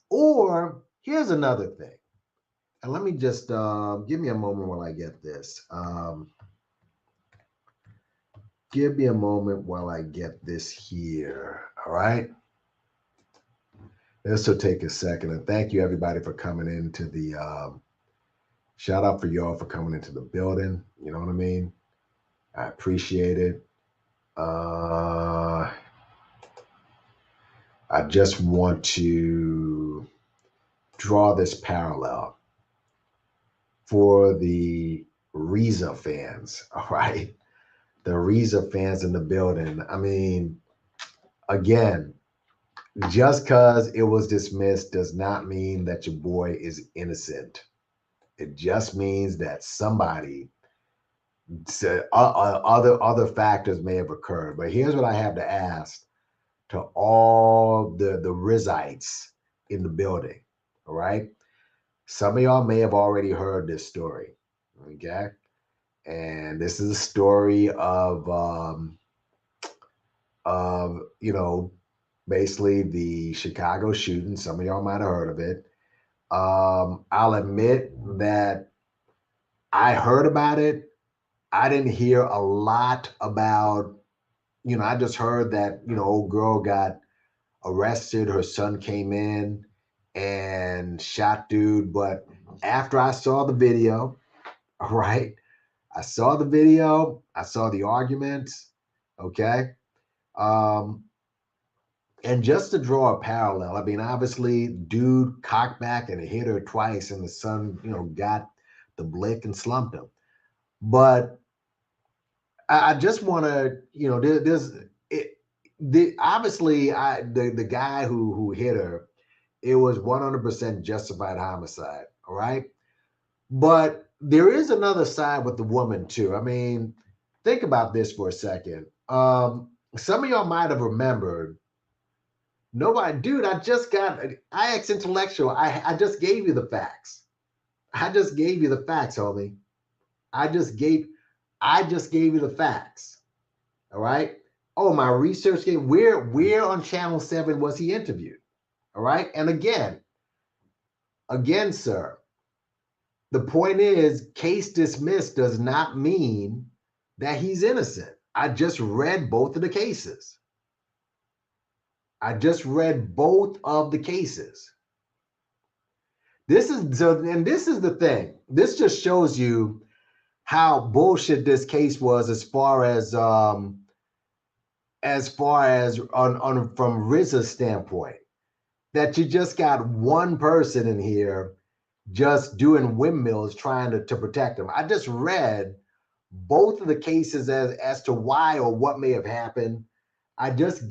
Or here's another thing. And let me just give me a moment while I get this. Give me a moment while I get this here. All right. This will take a second. And thank you, everybody, for coming into the shout out for y'all for coming into the building. You know what I mean? I appreciate it. I just want to draw this parallel for the Rizza fans. All right. The Rizza fans in the building. I mean, again, just because it was dismissed does not mean that your boy is innocent. It just means that somebody said other factors may have occurred. But here's what I have to ask to all the Rizzites in the building. All right. Some of y'all may have already heard this story. Okay. And this is a story of basically the Chicago shooting. Some of y'all might have heard of it. I'll admit that I heard about it. I didn't hear a lot about, I just heard that, old girl got arrested. Her son came in and shot dude. But after I saw the video, all right, I saw the video, I saw the arguments, okay? And just to draw a parallel, I mean, obviously, dude cocked back and hit her twice, and the son, got the blick and slumped him. But I just want to, obviously, the guy who hit her, it was 100% justified homicide, all right? But there is another side with the woman, too. I mean, think about this for a second. Some of y'all might have remembered, nobody, dude, I asked Intellectual. I just gave you the facts. I just gave you the facts, homie. I just gave you the facts. All right. Oh, my research game. Where on Channel 7 was he interviewed? All right. And again, sir, the point is case dismissed does not mean that he's innocent. I just read both of the cases. I just read both of the cases. This is the thing. This just shows you how bullshit this case was as far as on from Rizza's standpoint. That you just got one person in here just doing windmills trying to protect him. I just read both of the cases as to why or what may have happened. I just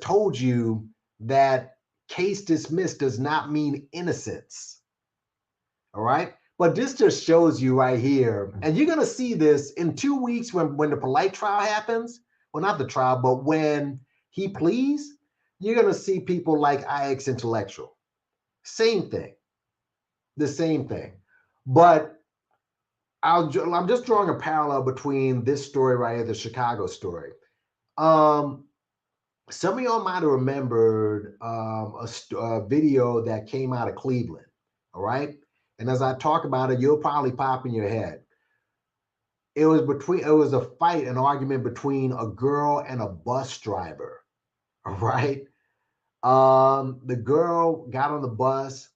told you that case dismissed does not mean innocence. All right. But this just shows you right here, and you're going to see this in 2 weeks when the polite trial happens. Well, not the trial, but when he pleads, you're going to see people like IX Intellectual. Same thing. The same thing. But I'm just drawing a parallel between this story right here, the Chicago story. Some of y'all might have remembered a video that came out of Cleveland. All right. And as I talk about it, you'll probably pop in your head. It was a fight, an argument between a girl and a bus driver. All right. The girl got on the bus.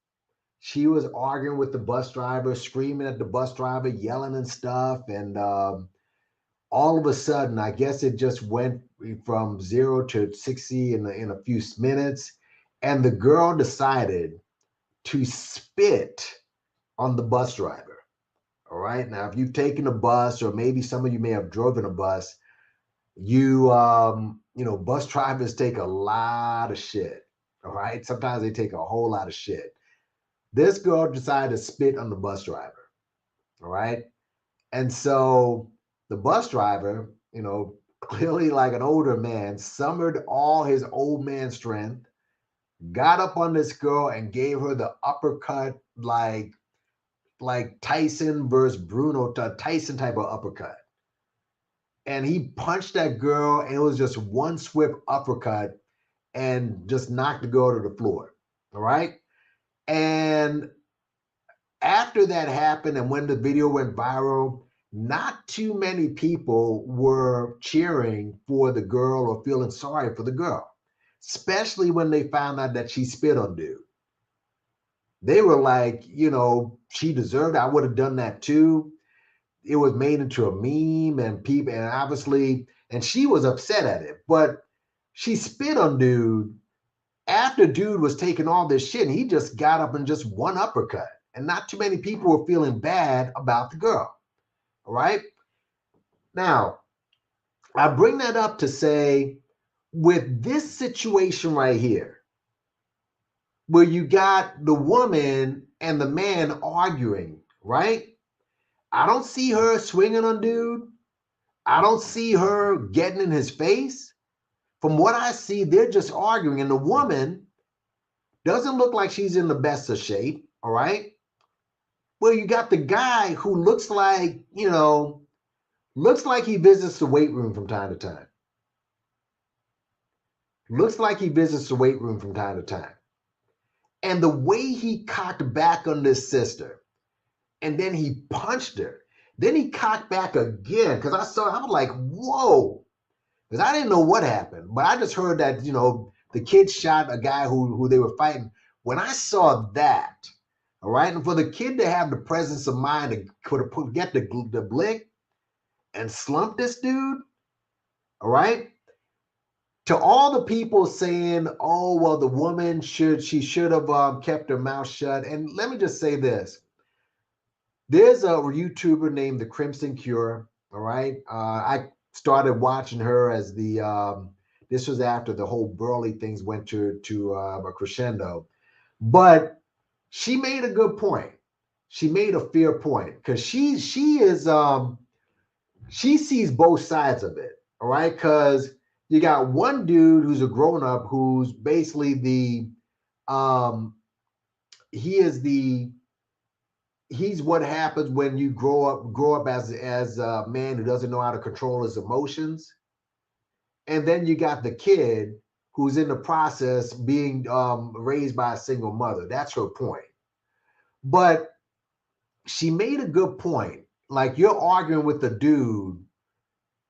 She was arguing with the bus driver, screaming at the bus driver, yelling and stuff. And all of a sudden, I guess it just went from 0 to 60 in a few minutes. And the girl decided to spit on the bus driver. All right. Now, if you've taken a bus, or maybe some of you may have driven a bus, bus drivers take a lot of shit. All right. Sometimes they take a whole lot of shit. This girl decided to spit on the bus driver. All right. And so the bus driver, clearly like an older man, summoned all his old man strength, got up on this girl and gave her the uppercut, like Tyson versus Bruno, Tyson type of uppercut. And he punched that girl, and it was just one swift uppercut and just knocked the girl to the floor. All right. And after that happened, and when the video went viral, not too many people were cheering for the girl or feeling sorry for the girl, especially when they found out that she spit on dude. They were like, she deserved it. I would have done that too. It was made into a meme, and people, and obviously, and she was upset at it. But she spit on dude after dude was taking all this shit, and he just got up and just one uppercut. And not too many people were feeling bad about the girl. All right. Now, I bring that up to say, with this situation right here, where you got the woman and the man arguing, right? I don't see her swinging on dude. I don't see her getting in his face. From what I see, they're just arguing, and the woman doesn't look like she's in the best of shape. All right. Well, you got the guy who looks like he visits the weight room from time to time. Looks like he visits the weight room from time to time. And the way he cocked back on this sister, and then he punched her. Then he cocked back again, because I was like, whoa. Because I didn't know what happened. But I just heard that, the kid shot a guy who they were fighting. When I saw that, all right, and for the kid to have the presence of mind to get the blick and slump this dude, all right, to all the people saying, oh, well, the woman should have kept her mouth shut. And let me just say this. There's a YouTuber named The Crimson Cure, all right? I started watching her as this was after the whole Burley things went to a crescendo. But she made a good point. She made a fair point, because she sees both sides of it, all right? Because you got one dude who's a grown-up who's basically he he's what happens when you grow up as a man who doesn't know how to control his emotions. And then you got the kid who's in the process being raised by a single mother. That's her point. But she made a good point. Like, you're arguing with the dude,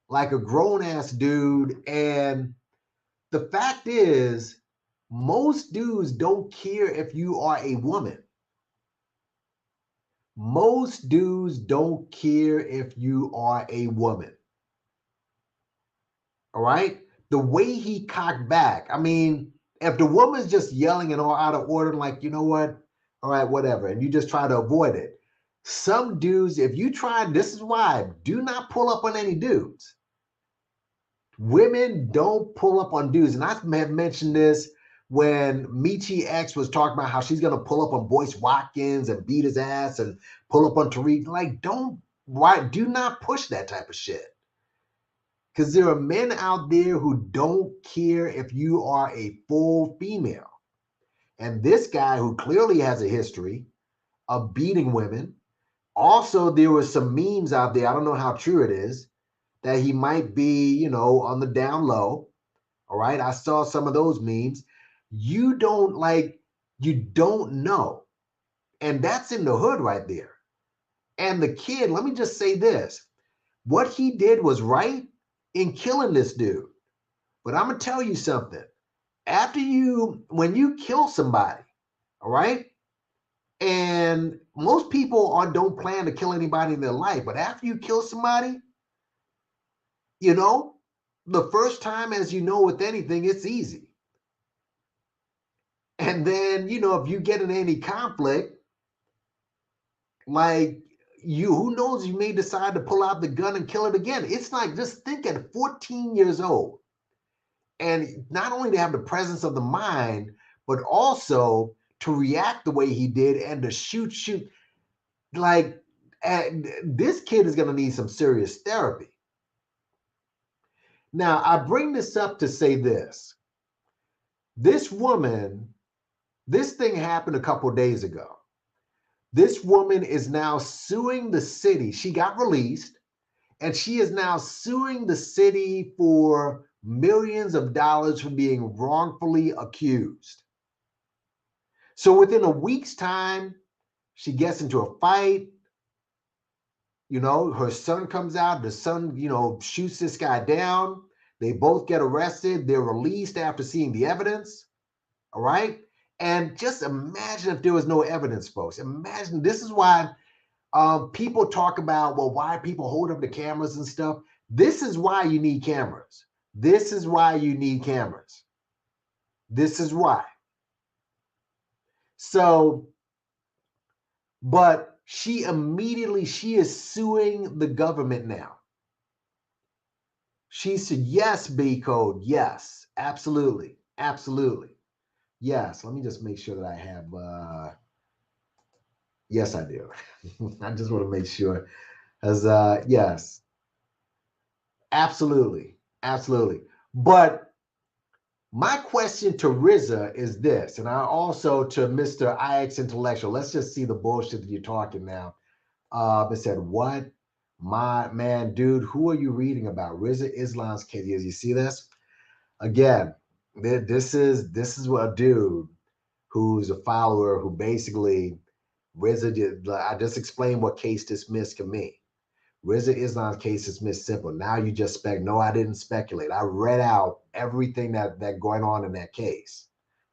like a grown ass dude. And the fact is, most dudes don't care if you are a woman. Most dudes don't care if you are a woman. All right? The way he cocked back. I mean, if the woman's just yelling and all out of order, like, you know what? All right, whatever. And you just try to avoid it. Some dudes, if you try, this is why, do not pull up on any dudes. Women don't pull up on dudes. And I have mentioned this when Michi X was talking about how she's going to pull up on Boyce Watkins and beat his ass and pull up on Tariq. Like, do not push that type of shit. Because there are men out there who don't care if you are a full female. And this guy, who clearly has a history of beating women. Also, there were some memes out there, I don't know how true it is, that he might be, on the down low. All right. I saw some of those memes. You don't know. And that's in the hood right there. And the kid, let me just say this. What he did was right in killing this dude. But I'm going to tell you something. When you kill somebody, all right, and most people don't plan to kill anybody in their life, but after you kill somebody, the first time, as you know, with anything, it's easy. And then, if you get in any conflict, like who knows, you may decide to pull out the gun and kill it again. It's like, just think at 14 years old. And not only to have the presence of the mind, but also to react the way he did and to shoot. Like, this kid is going to need some serious therapy. Now, I bring this up to say this. This woman, this thing happened a couple of days ago. This woman is now suing the city. She got released, and she is now suing the city for millions of dollars for being wrongfully accused. So within a week's time, she gets into a fight. Her son comes out. The son, shoots this guy down. They both get arrested. They're released after seeing the evidence. All right. And just imagine if there was no evidence, folks. Imagine, this is why people talk about, well, why people hold up the cameras and stuff. This is why you need cameras. This is why you need cameras. This is why. So, but she is suing the government now. She said, yes, B code. Yes, absolutely. Absolutely. Yes. Let me just make sure that I have, yes, I do. I just want to make sure. As yes. Absolutely. Absolutely. But my question to Rizza is this, and I also to Mr. IX Intellectual. Let's just see the bullshit that you're talking now. It said, what? My man, dude, who are you reading about? Rizza Islam's case. You see this? Again, this is what a dude who's a follower who basically Rizza did. I just explained what case dismissed can mean. Rizza Islam's case dismissed simple. Now you just no, I didn't speculate. I read out everything that going on in that case.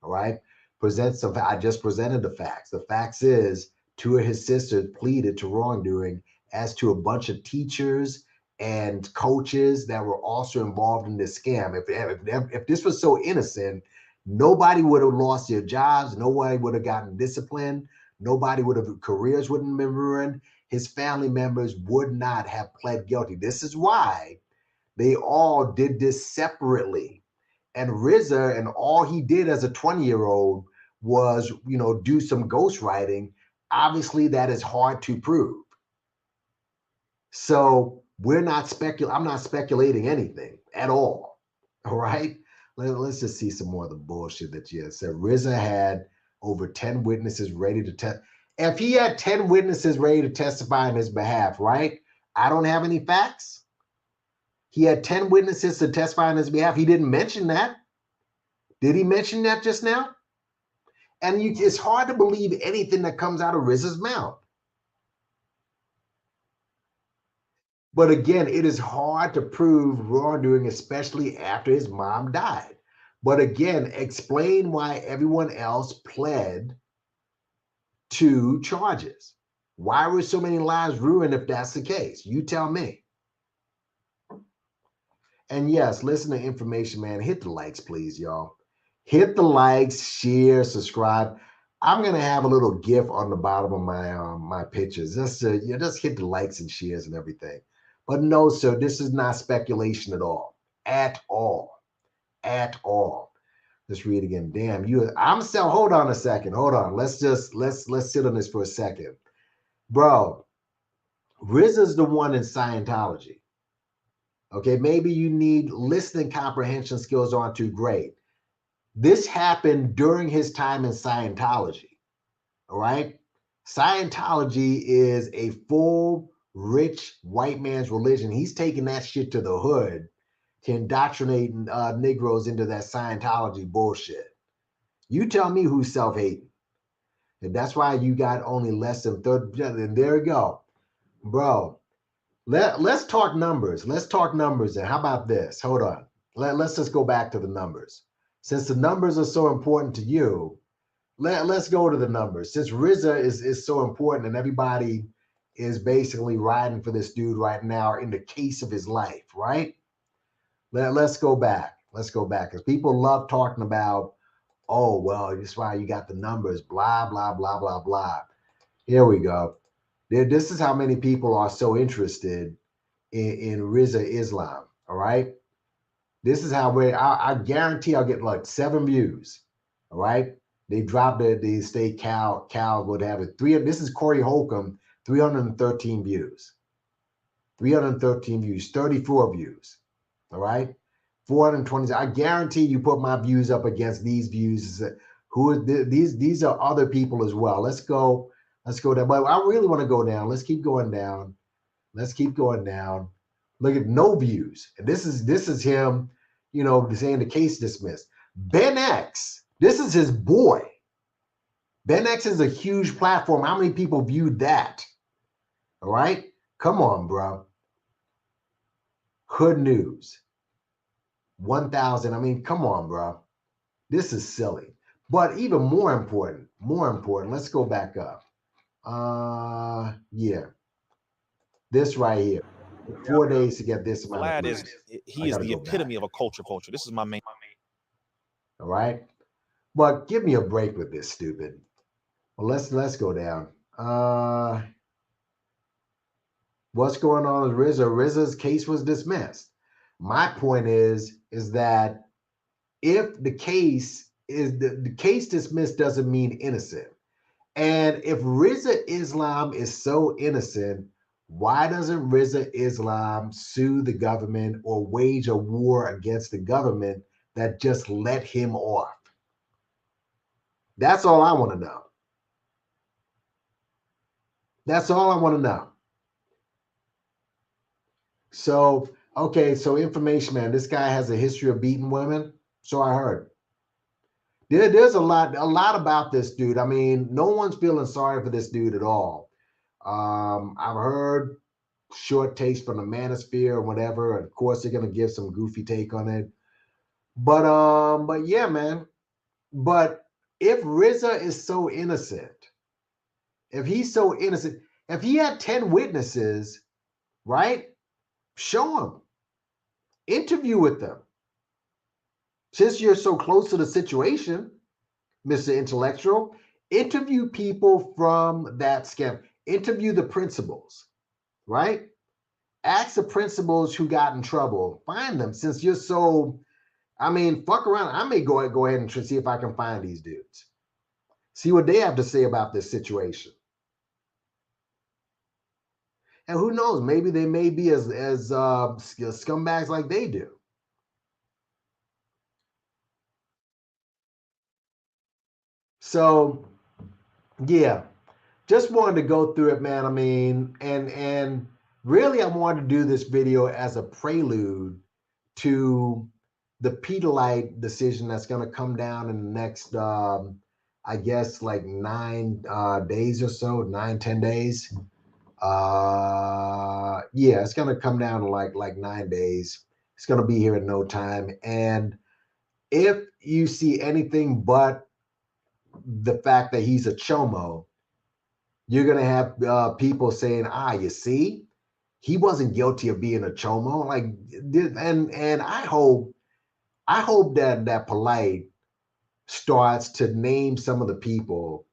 All right. I just presented the facts. The facts is 2 of his sisters pleaded to wrongdoing as to a bunch of teachers and coaches that were also involved in this scam. If this was so innocent, nobody would have lost their jobs. Nobody would have gotten disciplined. Careers wouldn't have been ruined. His family members would not have pled guilty. This is why they all did this separately. And Rizza, and all he did as a 20-year-old was, do some ghostwriting. Obviously, that is hard to prove. So I'm not speculating anything at all. All right. Let's just see some more of the bullshit that you said. Rizza had over 10 witnesses ready to test. If he had 10 witnesses ready to testify on his behalf, right? I don't have any facts. He had 10 witnesses to testify on his behalf. He didn't mention that. Did he mention that just now? And it's hard to believe anything that comes out of Rizza's mouth. But again, it is hard to prove wrongdoing, especially after his mom died. But again, explain why everyone else pled to charges. Why were so many lives ruined if that's the case? You tell me. And yes, listen to information, man. Hit the likes, please, y'all. Hit the likes, share, subscribe. I'm gonna have a little GIF on the bottom of my pictures. Just hit the likes and shares and everything. But no, sir, this is not speculation at all. At all. At all. Let's read again. Damn, I'm still, hold on a second. Hold on. Let's sit on this for a second. Bro, Rizza's the one in Scientology. Okay, maybe you need listening comprehension skills aren't too great. This happened during his time in Scientology. All right. Scientology is a full, rich white man's religion. He's taking that shit to the hood to indoctrinate Negroes into that Scientology bullshit. You tell me who's self-hating. And that's why you got only less than 30%. And there you go. Bro, let's talk numbers. Let's talk numbers. And how about this? Hold on. Let's just go back to the numbers. Since the numbers are so important to you, let's go to the numbers. Since Rizza is so important and everybody is basically riding for this dude right now in the case of his life, right? Let's go back. Let's go back. Because people love talking about, oh, well, that's why you got the numbers, blah, blah, blah, blah, blah. Here we go. This is how many people are so interested in Rizza Islam, all right? This is how I guarantee I'll get like 7 views, all right? They dropped the state Cal would have it. This is Corey Holcomb, 313 views. 313 views, 34 views, all right? 420. I guarantee you put my views up against these views. These are other people as well. Let's go down. But I really want to go down. Let's keep going down. Let's keep going down. Look at no views. And this is him, saying the case dismissed. Ben X, this is his boy. Ben X is a huge platform. How many people viewed that? All right? Come on, bro. Hood News. 1,000. I mean, come on, bro. This is silly. But even more important, let's go back up. Yeah. This right here. 4 days to get this amount of views. He is the epitome of a culture vulture. This is my main. All right. But give me a break with this, stupid. Well, let's go down. What's going on with Rizza? Rizza's case was dismissed. My point is that if the case is the case dismissed doesn't mean innocent. And if Rizza Islam is so innocent, why doesn't Rizza Islam sue the government or wage a war against the government that just let him off? That's all I want to know. That's all I want to know. So, okay, so information, man. This guy has a history of beating women. So I heard. There's a lot about this dude. I mean, no one's feeling sorry for this dude at all. I've heard short takes from the manosphere or whatever. Of course, they're gonna give some goofy take on it. But yeah, man. But if Rizza is so innocent, if he's so innocent, if he had 10 witnesses, right? Show him. Interview with them. Since you're so close to the situation, Mr. Intellectual, interview people from that scam. Interview the principals, right? Ask the principals who got in trouble. Find them. Since you're so, fuck around. I may go ahead and see if I can find these dudes. See what they have to say about this situation. And who knows? Maybe they may be as scumbags like they do. So, yeah, just wanted to go through it, man. I mean, and really, I wanted to do this video as a prelude to the Pedalite decision that's going to come down in the next, I guess, like 9 days or so, 9-10 days. Yeah, it's going to come down in like 9 days. It's going to be here in no time. And if you see anything but the fact that he's a chomo, you're going to have people saying, you see, he wasn't guilty of being a chomo. Like, and I hope that Polite starts to name some of the people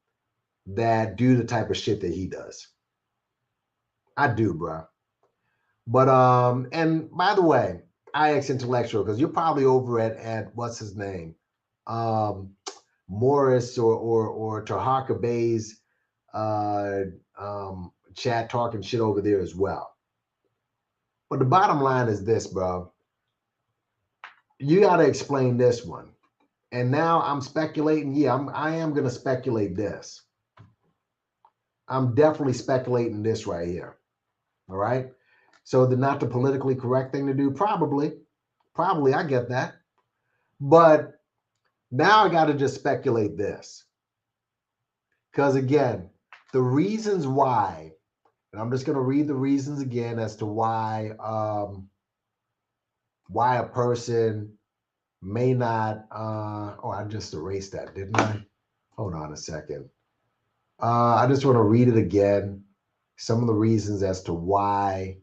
that do the type of shit that he does. I do, bro. But and by the way, IX Intellectual, because you're probably over at what's his name, Morris or Tahaka Bay's chat talking shit over there as well. But the bottom line is this, bro. You got to explain this one. And now I'm speculating. Yeah, I am going to speculate this. I'm definitely speculating this right here. All right. So not the politically correct thing to do. Probably, I get that. But now I got to just speculate this. Because again, the reasons why, and I'm just going to read the reasons again as to why a person may not, I just erased that, didn't I? Hold on a second. I just want to read it again. Some of the reasons as to why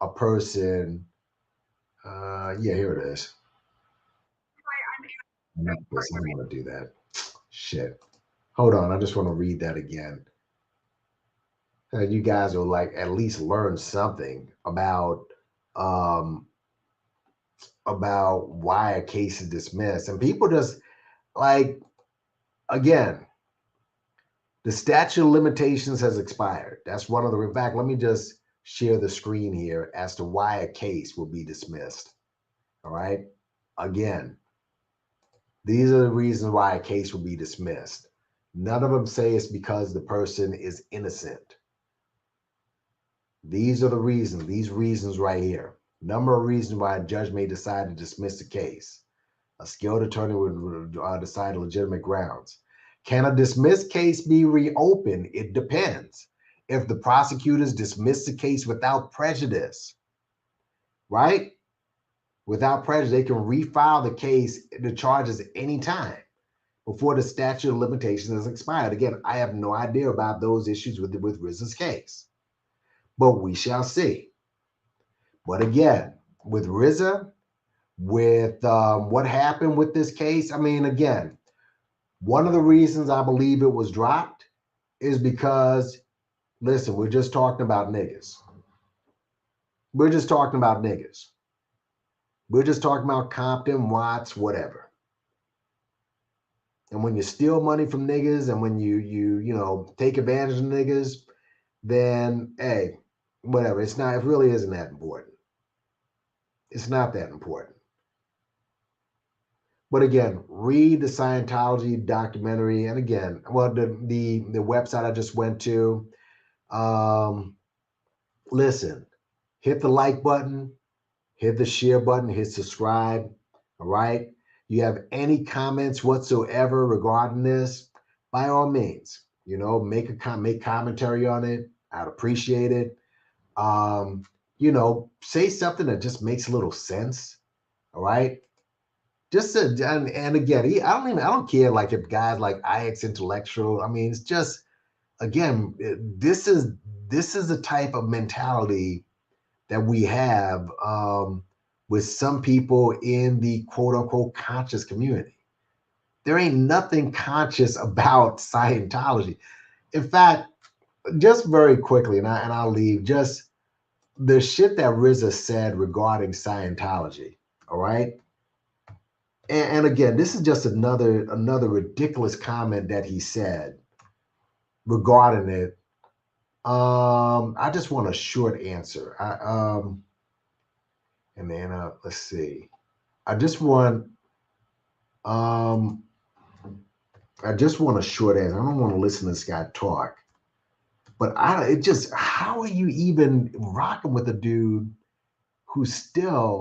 a person, yeah, here it is. I don't want to do that. Shit. Hold on. I just want to read that again. You guys will like at least learn something about why a case is dismissed. And people just like, again, the statute of limitations has expired. That's one of the, in fact, let me just share the screen here as to why a case will be dismissed. All right. Again, these are the reasons why a case will be dismissed. None of them say it's because the person is innocent. These are the reasons, these reasons right here. Number of reasons why a judge may decide to dismiss a case. A skilled attorney would decide legitimate grounds. Can a dismissed case be reopened? It depends. If the prosecutors dismiss the case without prejudice, right? Without prejudice, they can refile the case, the charges any time before the statute of limitations has expired. Again, I have no idea about those issues with Rizza's case, but we shall see. But again, with Rizza, with what happened with this case, I mean, again, one of the reasons I believe it was dropped is because, listen, we're just talking about niggas. We're just talking about niggas. We're just talking about Compton, Watts, whatever. And when you steal money from niggas and when you take advantage of niggas, then, hey, whatever. It really isn't that important. It's not that important. But again, read the Scientology documentary. And again, well, the website I just went to, listen, hit the like button, hit the share button, hit subscribe. All right. You have any comments whatsoever regarding this, by all means, make commentary on it. I'd appreciate it. Say something that just makes a little sense. All right. Just and again, I don't care like if guys like IX Intellectual. I mean, it's just, again, this is the type of mentality that we have with some people in the quote unquote conscious community. There ain't nothing conscious about Scientology. In fact, just very quickly, and I'll leave, just the shit that Rizza said regarding Scientology. All right. And again, this is just another ridiculous comment that he said regarding it. I just want a short answer. And then let's see. I just want a short answer. I don't want to listen to this guy talk. But it just, how are you even rocking with a dude who's in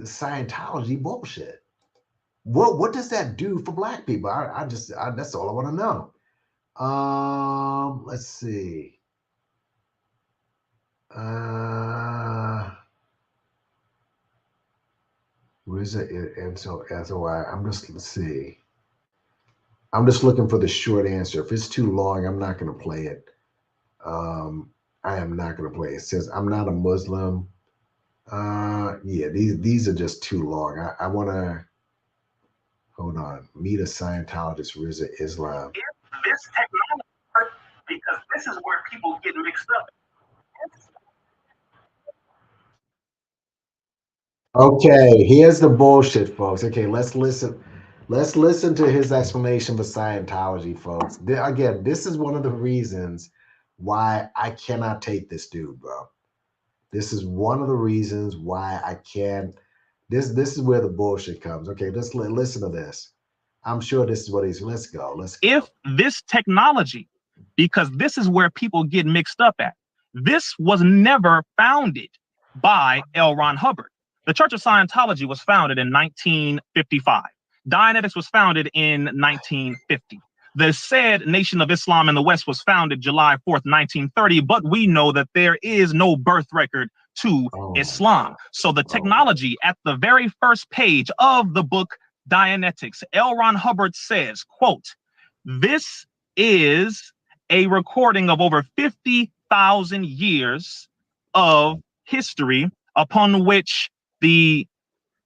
Scientology bullshit? What does that do for black people? That's all I want to know. Let's see. Rizza, and so let's see. I'm just looking for the short answer. If it's too long, I'm not going to play it. I am not going to play it. It says, I'm not a Muslim. Yeah, these are just too long. I want to, hold on. Meet a Scientologist, Rizza Islam. This technology, because this is where people get mixed up. Okay, here's the bullshit, folks. Okay, let's listen. Let's listen to his explanation for Scientology, folks. Again, this is one of the reasons why I cannot take this dude, bro. This is one of the reasons why I can't. This is where the bullshit comes. Okay, let's listen to this. I'm sure this is what he's. Let's go. Let's go. If this technology, because this is where people get mixed up at, this was never founded by L. Ron Hubbard. The Church of Scientology was founded in 1955. Dianetics was founded in 1950. The said Nation of Islam in the West was founded July 4th, 1930, but we know that there is no birth record to Islam. So the technology at the very first page of the book Dianetics, L. Ron Hubbard says, quote, this is a recording of over 50,000 years of history upon which the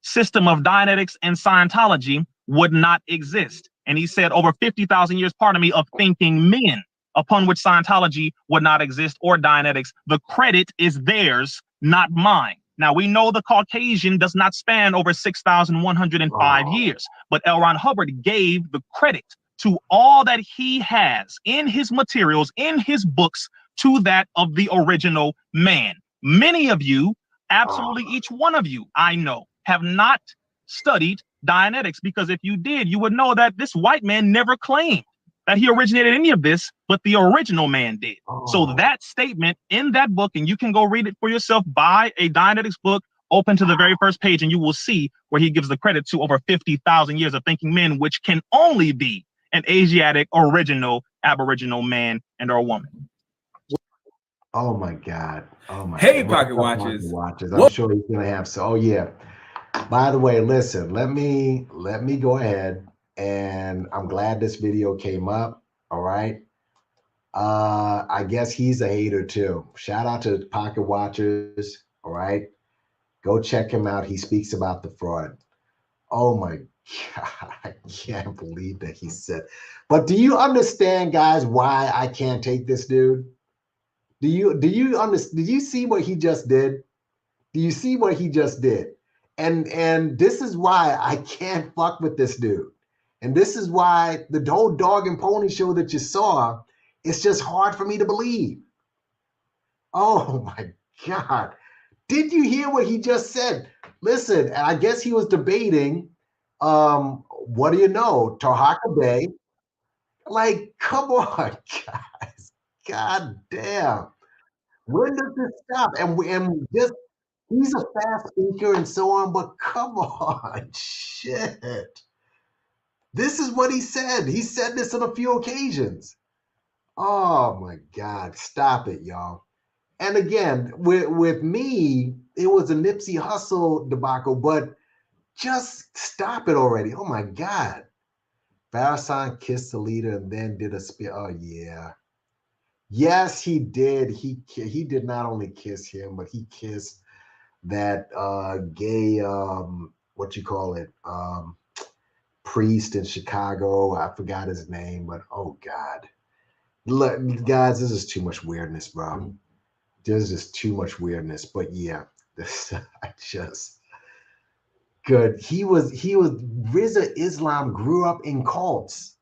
system of Dianetics and Scientology would not exist. And he said over 50,000 years, of thinking men upon which Scientology would not exist, or Dianetics. The credit is theirs, not mine. Now, we know the Caucasian does not span over 6,105 years, but L. Ron Hubbard gave the credit to all that he has in his materials, in his books, to that of the original man. Many of you, absolutely each one of you, I know, have not studied Dianetics, because if you did, you would know that this white man never claimed that he originated any of this, but the original man did. So that statement in that book, and you can go read it for yourself, buy a Dianetics book, open to the very first page, and you will see where he gives the credit to over 50,000 years of thinking men, which can only be an Asiatic, original, Aboriginal man and or woman. Oh my God. Oh my Hey, God. Pocket Watchers. I'm sure he's gonna have so. Oh yeah. By the way, listen, let me go ahead, and I'm glad this video came up. All right. I guess he's a hater too. Shout out to Pocket Watchers. All right. Go check him out. He speaks about the fraud. Oh my God. I can't believe that he said. But do you understand, guys, why I can't take this dude? Do you understand? Did you see what he just did? Do you see what he just did? And this is why I can't fuck with this dude. And this is why the whole dog and pony show that you saw, it's just hard for me to believe. Oh my God. Did you hear what he just said? Listen, I guess he was debating, what do you know, Tohaka Bay. Like, come on, guys. God damn. When does this stop? And just, he's a fast speaker and so on, but come on, shit. This is what he said. He said this on a few occasions. Oh my God, stop it, y'all. And again, with me, it was a Nipsey Hussle debacle, but just stop it already. Oh my God. Farrakhan kissed the leader and then did a spear. Oh yeah. Yes, he did. He did not only kiss him, but he kissed that gay what you call it, priest in Chicago. I forgot his name, but oh God. Look, guys, this is too much weirdness, bro. There's just too much weirdness. But yeah, this I just good. He was Rizza Islam grew up in cults.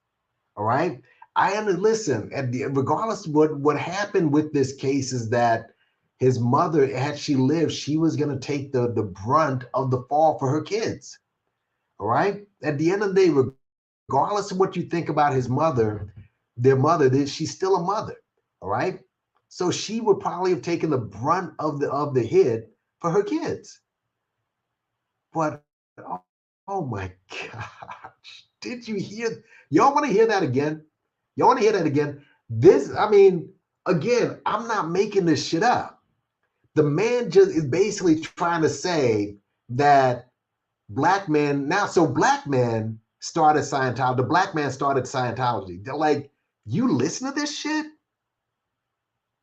All right. Listen, regardless of what happened with this case is that his mother, had she lived, she was gonna take the brunt of the fall for her kids. All right. At the end of the day, regardless of what you think about his mother, their mother, she's still a mother, all right? So she would probably have taken the brunt of the hit for her kids. But oh my gosh, did you hear? Y'all want to hear that again? Y'all want to hear that again? This, I mean, again, I'm not making this shit up. The man just is basically trying to say that black men now, so black men started Scientology. The black man started Scientology. They're like, you listen to this shit?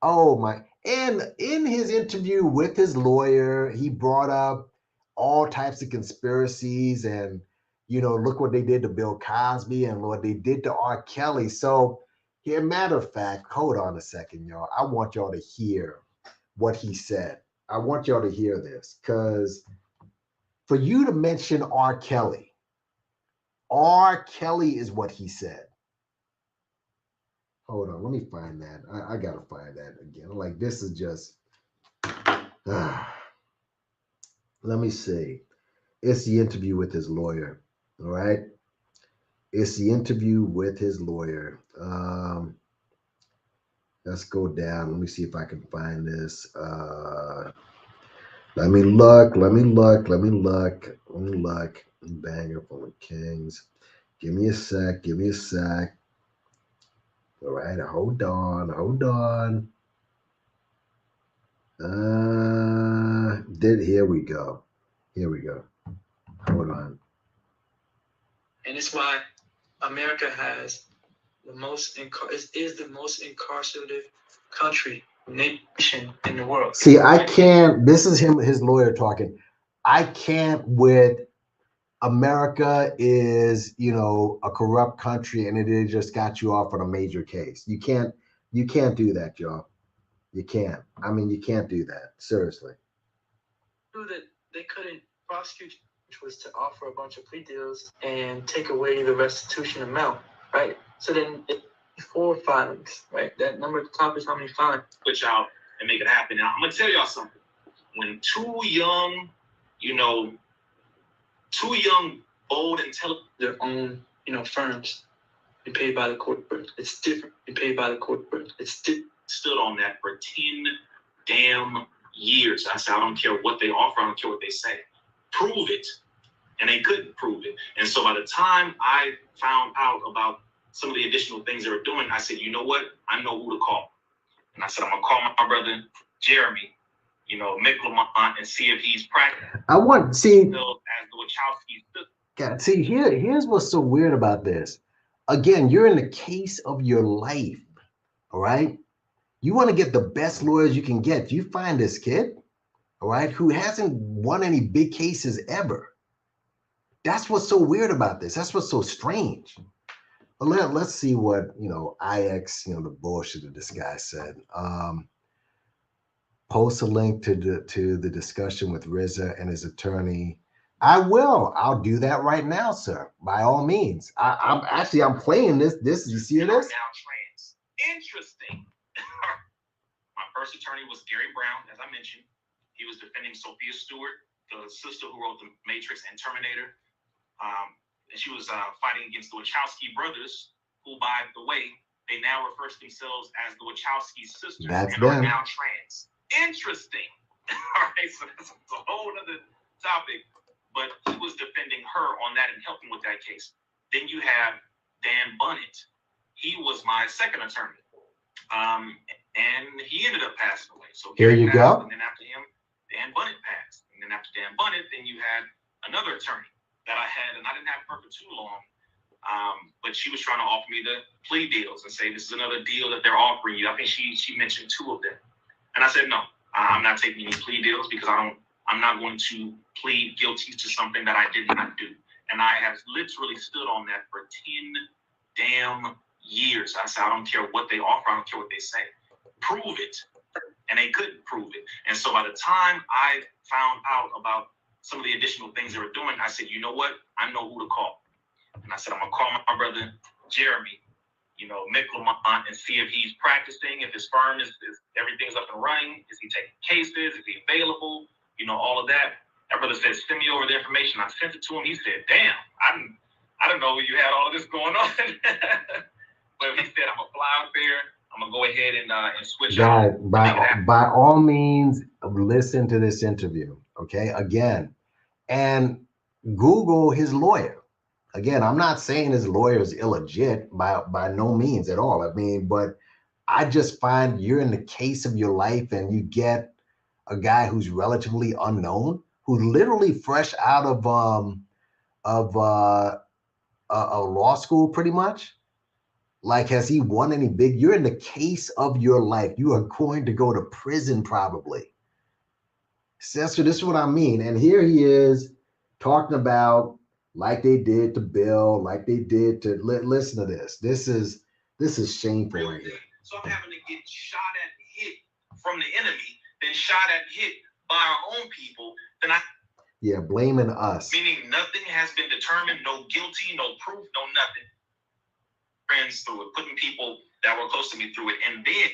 Oh my. And in his interview with his lawyer, he brought up all types of conspiracies and, look what they did to Bill Cosby and what they did to R. Kelly. So, here, matter of fact, hold on a second, y'all. I want y'all to hear what he said. I want y'all to hear this because for you to mention R. Kelly is what he said. Hold on, let me find that. I gotta find that again. Like, this is just. Let me see. It's the interview with his lawyer. All right. It's the interview with his lawyer. Let's go down. Let me see if I can find this. Let me look. Banger full of kings. Give me a sec. All right, hold on. Here we go. Hold on. And it's why America has the most is the most incarcerated nation in the world. See, I can't. This is his lawyer talking. I can't with America is, a corrupt country and it just got you off on a major case. You can't do that, y'all. You can't. I mean, you can't do that. Seriously. That they couldn't prosecute, which was to offer a bunch of plea deals and take away the restitution amount, right? So then 4 filings, right? That number at the top is how many filings. Put y'all and make it happen. Now, I'm going to tell y'all something. When two young, bold, intelligent, their own, firms, and paid by the corporate. It's different. And paid by the corporate. It's stood on that for 10 damn years. I said, I don't care what they offer. I don't care what they say. Prove it. And they couldn't prove it. And so by the time I found out about some of the additional things they were doing, I said, you know what? I know who to call. And I said, I'm going to call my brother, Jeremy, Mick and see if he's practicing. I want, see, as the Wachowski's. God, see, here's what's so weird about this. Again, you're in the case of your life, all right? You want to get the best lawyers you can get. You find this kid, all right, who hasn't won any big cases ever. That's what's so weird about this. That's what's so strange. But let's see what, IX, the bullshit that this guy said. Post a link to the discussion with Rizza and his attorney. I will. I'll do that right now, sir. By all means. I'm playing this. You see this? Now trans. Interesting. My first attorney was Gary Brown, as I mentioned. He was defending Sophia Stewart, the sister who wrote The Matrix and Terminator. And she was fighting against the Wachowski brothers, who, by the way, they now refer to themselves as the Wachowski sisters. That's and them. Are now trans. Interesting. All right, so that's a whole other topic. But he was defending her on that and helping with that case. Then you have Dan Bunnett. He was my second attorney. And he ended up passing away. So here you go. And then after him, Dan Bunnett passed. And then after Dan Bunnett, then you had another attorney that I had, and I didn't have her for too long. But she was trying to offer me the plea deals and say, this is another deal that they're offering you. I think she mentioned 2 of them. And I said, no, I'm not taking any plea deals because I'm not going to plead guilty to something that I did not do. And I have literally stood on that for 10 damn years. I said, I don't care what they offer. I don't care what they say. Prove it. And they couldn't prove it. And so by the time I found out about some of the additional things they were doing, I said, you know what? I know who to call. And I said, I'm going to call my brother, Jeremy, Mick and see if he's practicing, if his firm is everything's up and running, is he taking cases, is he available, all of that. That brother said, send me over the information. I sent it to him. He said, damn, I didn't know you had all of this going on. But he said, I'm gonna fly out there. I'm gonna go ahead and switch Guys, out. by all means, listen to this interview. Okay, again, and Google his lawyer. Again, I'm not saying his lawyer is illegit by no means at all. I mean, but I just find you're in the case of your life and you get a guy who's relatively unknown, who's literally fresh out of a law school, pretty much. Like, has he won any big? You're in the case of your life. You are going to go to prison probably. Sister, this is what I mean. And here he is talking about like they did to Bill, like they did to listen to this. This is shameful right here. So I'm having to get shot at and hit from the enemy, then shot at and hit by our own people. Then yeah, blaming us. Meaning nothing has been determined, no guilty, no proof, no nothing. Friends through it, putting people that were close to me through it. And then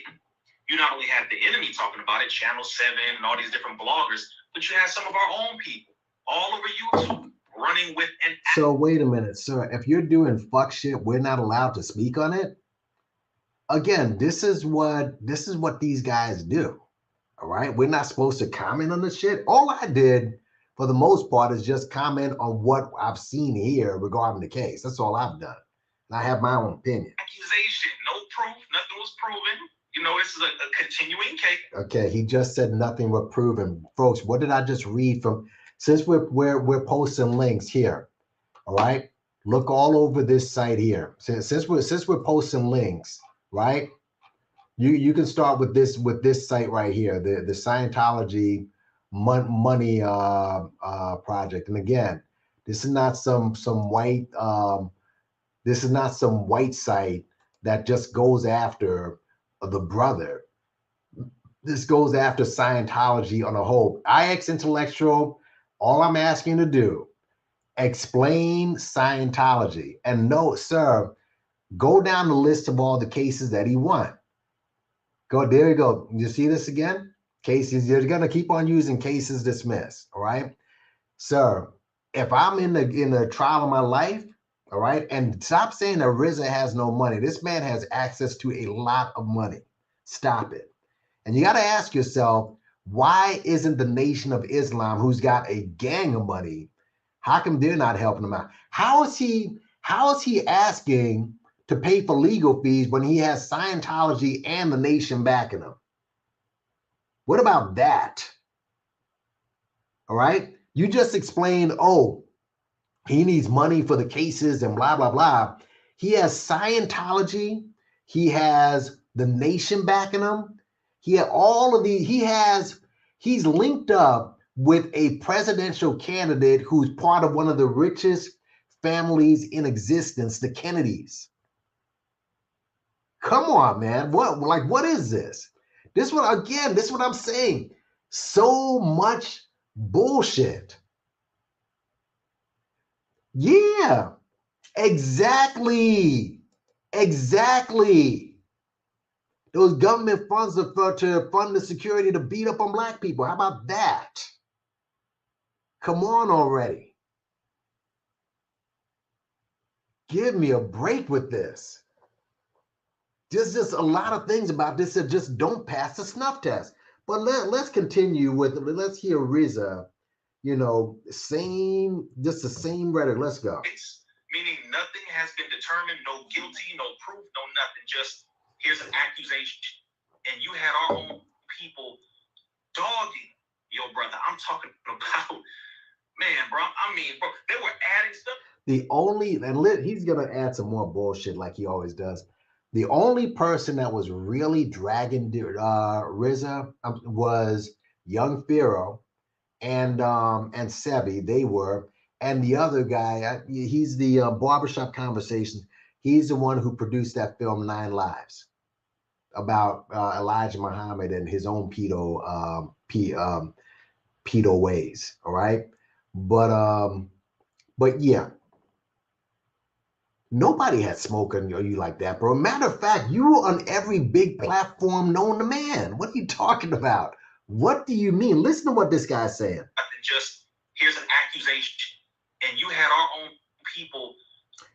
you not only had the enemy talking about it, Channel 7 and all these different bloggers, but you had some of our own people all over YouTube running with an. So wait a minute, sir. If you're doing fuck shit, we're not allowed to speak on it. Again, this is what these guys do. All right, we're not supposed to comment on the shit. All I did, for the most part, is just comment on what I've seen here regarding the case. That's all I've done. And I have my own opinion. Accusation, no proof, nothing was proven. You know, this is a continuing case. Okay, he just said nothing was proven. Folks, what did I just read from? Since we're posting links here, all right? Look all over this site here. Since we're posting links, right? You can start with this site right here, the Scientology money project. And again, this is not some white this is not some white site that just goes after the brother. This goes after Scientology on a whole. IX Intellectual, all I'm asking to do, explain Scientology. And no, sir, go down the list of all the cases that he won. Go, there you go. You see this again? Cases, you're gonna keep on using cases dismissed, all right? Sir, if I'm in the trial of my life, all right, and stop saying that Rizza has no money. This man has access to a lot of money. Stop it. And you got to ask yourself, why isn't the Nation of Islam, who's got a gang of money, how come they're not helping him out? How is he asking to pay for legal fees when he has Scientology and the Nation backing him? What about that? All right. You just explained, oh, he needs money for the cases and blah, blah, blah. He has Scientology. He has the Nation backing him. He had all of these. He's linked up with a presidential candidate who's part of one of the richest families in existence, the Kennedys. Come on, man. What is this? This is what I'm saying. So much bullshit. Yeah, exactly. Those government funds are to fund the security to beat up on black people. How about that? Come on already. Give me a break with this. There's just a lot of things about this that just don't pass the snuff test. But let's continue let's hear Rizza, the same rhetoric. Let's go. Meaning nothing has been determined, no guilty, no proof, no nothing. Just here's an accusation. And you had our own people dogging your brother. I'm talking about, man, bro. I mean, bro, they were adding stuff. He's going to add some more bullshit like he always does. The only person that was really dragging Rizza was Young Pharaoh and Sebi. They were. And the other guy, he's the Barbershop Conversations. He's the one who produced that film 9 Lives about Elijah Muhammad and his own pedo ways. All right, but yeah, nobody had smoke on you like that, bro. Matter of fact, you were on every big platform known to man. What are you talking about? What do you mean? Listen to what this guy's saying. Just here's an accusation. And you had our own people.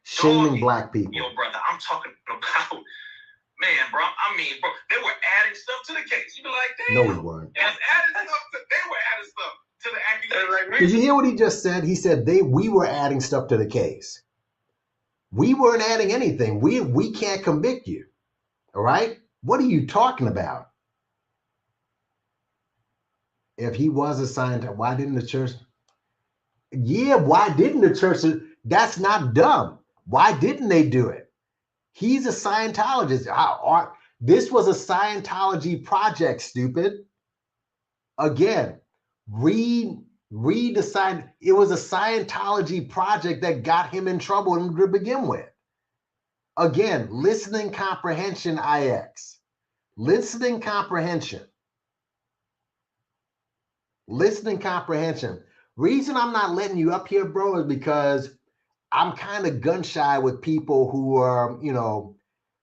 Shaming black people. Yo, brother, I'm talking about, man, bro. I mean, bro, they were adding stuff to the case. You be like, damn. No, we weren't. They were adding stuff to the accusation. Did you hear what he just said? He said we were adding stuff to the case. We weren't adding anything. We can't convict you. All right? What are you talking about? If he was a Scientologist, why didn't the church? Yeah, why didn't the church? That's not dumb. Why didn't they do it? He's a Scientologist. This was a Scientology project, stupid. Again, read the sign. It was a Scientology project that got him in trouble to begin with. Again, listening comprehension, IX. Listening comprehension. Listening comprehension. Reason I'm not letting you up here, bro, is because I'm kind of gun shy with people who are,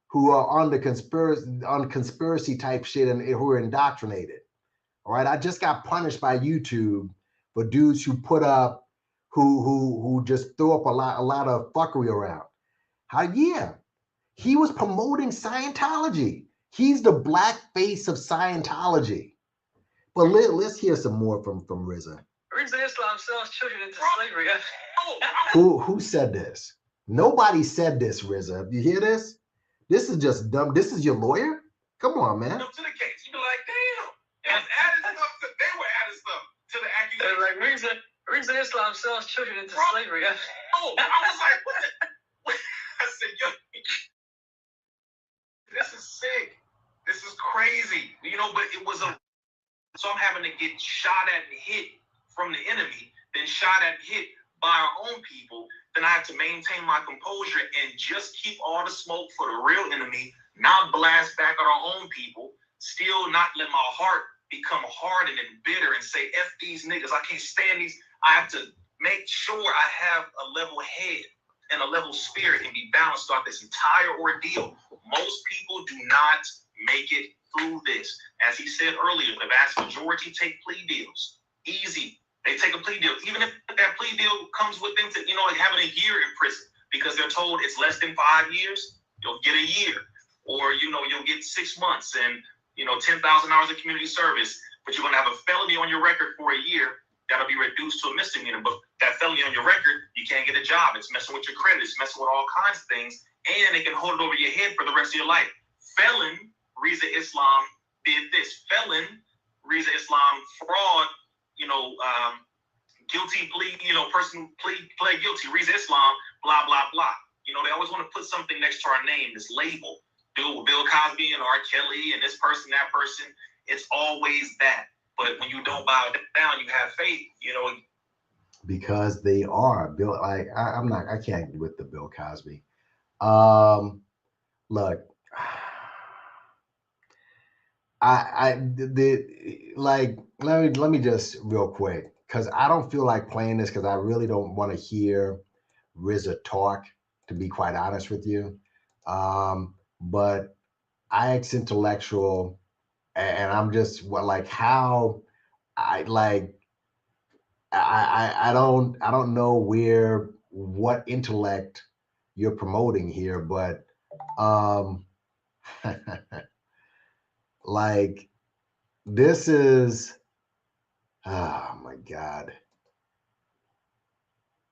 who are on the conspiracy type shit and who are indoctrinated. All right. I just got punished by YouTube for dudes who put up, who just throw up a lot of fuckery around. He was promoting Scientology. He's the black face of Scientology. But let's hear some more from Rizza. Rizza Islam sells children into slavery. Who said this? Nobody said this, Rizza. You hear this? This is just dumb. This is your lawyer? Come on, man. To the case, you be like, damn. They were adding stuff to the accusation. Like Rizza Islam sells children into slavery. I was like, what? I said, yo, this is sick. This is crazy. But it was so I'm having to get shot at and hit from the enemy, then shot at and hit by our own people. Then I have to maintain my composure and just keep all the smoke for the real enemy, not blast back at our own people, still not let my heart become hardened and bitter and say, F these niggas, I can't stand these. I have to make sure I have a level head and a level spirit and be balanced throughout this entire ordeal. Most people do not make it through this. As he said earlier, the vast majority take plea deals. Easy. They take a plea deal. Even if that plea deal comes with them to, having a year in prison because they're told it's less than 5 years, you'll get a year. Or, you'll get 6 months and, 10,000 hours of community service, but you're going to have a felony on your record for a year. That'll be reduced to a misdemeanor. But that felony on your record, you can't get a job. It's messing with your credit. It's messing with all kinds of things. And it can hold it over your head for the rest of your life. Felon, Rizza Islam did this. Felon, Rizza Islam, fraud, guilty plea, person pled guilty, Rizza Islam, blah, blah, blah. They always want to put something next to our name, this label. Bill Cosby and R. Kelly and this person, that person. It's always that. But when you don't bow down, you have faith, Because they are Bill. Like I can't with the Bill Cosby. Look, let me just real quick, because I don't feel like playing this because I really don't want to hear Rizza talk, to be quite honest with you. But IX intellectual, and I'm just how I don't know what intellect you're promoting here, but this is, oh my God.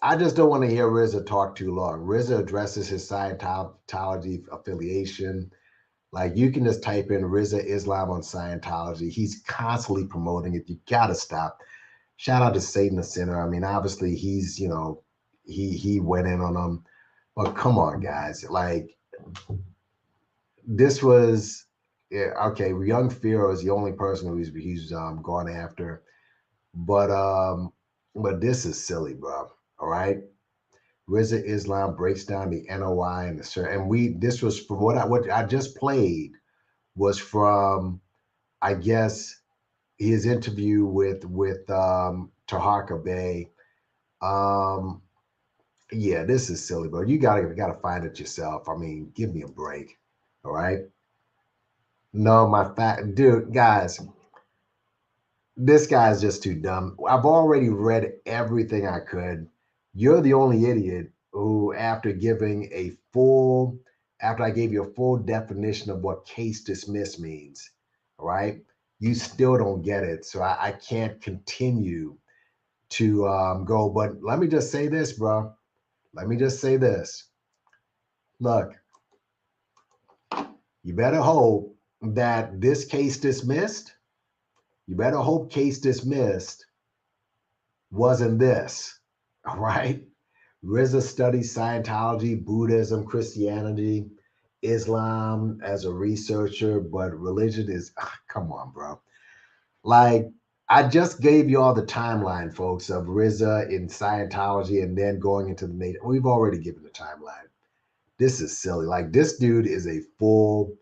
I just don't want to hear Rizza talk too long. Rizza addresses his Scientology affiliation. You can just type in Rizza Islam on Scientology. He's constantly promoting it. You gotta stop. Shout out to Satan the Sinner. I mean, obviously he's, he went in on them. But come on, guys. This was, okay, Young Pharaoh is the only person he's gone after. But this is silly, bro. All right. Rizza Islam breaks down the NOI and this was from what I just played was from, I guess, his interview with Taharka Bey. Yeah, this is silly, bro. You gotta find it yourself. I mean, give me a break. All right. No, dude, guys, this guy's just too dumb. I've already read everything I could. You're the only idiot who, after I gave you a full definition of what case dismissed means, all right, you still don't get it. So I can't continue to go. But let me just say this, bro. Let me just say this. Look, you better hope that this case dismissed, you better hope case dismissed wasn't this, all right? Rizza studies Scientology, Buddhism, Christianity, Islam as a researcher, but religion is, come on, bro. Like, I just gave you all the timeline, folks, of Rizza in Scientology and then going into the Nation. We've already given the timeline. This is silly. Like, this dude is a full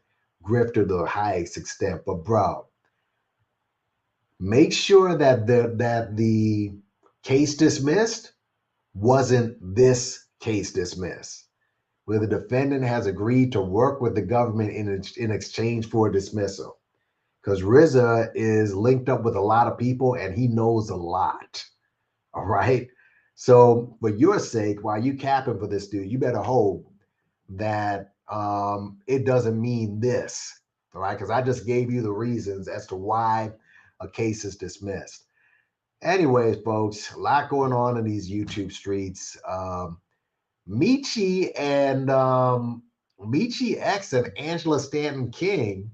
grifter to the highest extent. But, bro, make sure that the case dismissed wasn't this case dismissed, where the defendant has agreed to work with the government in exchange for a dismissal. Because Rizza is linked up with a lot of people and he knows a lot. All right. So, for your sake, while you capping for this dude, you better hope that it doesn't mean this. All right. Because I just gave you the reasons as to why a case is dismissed. Anyways, folks, a lot going on in these YouTube streets. Michi X and Angela Stanton King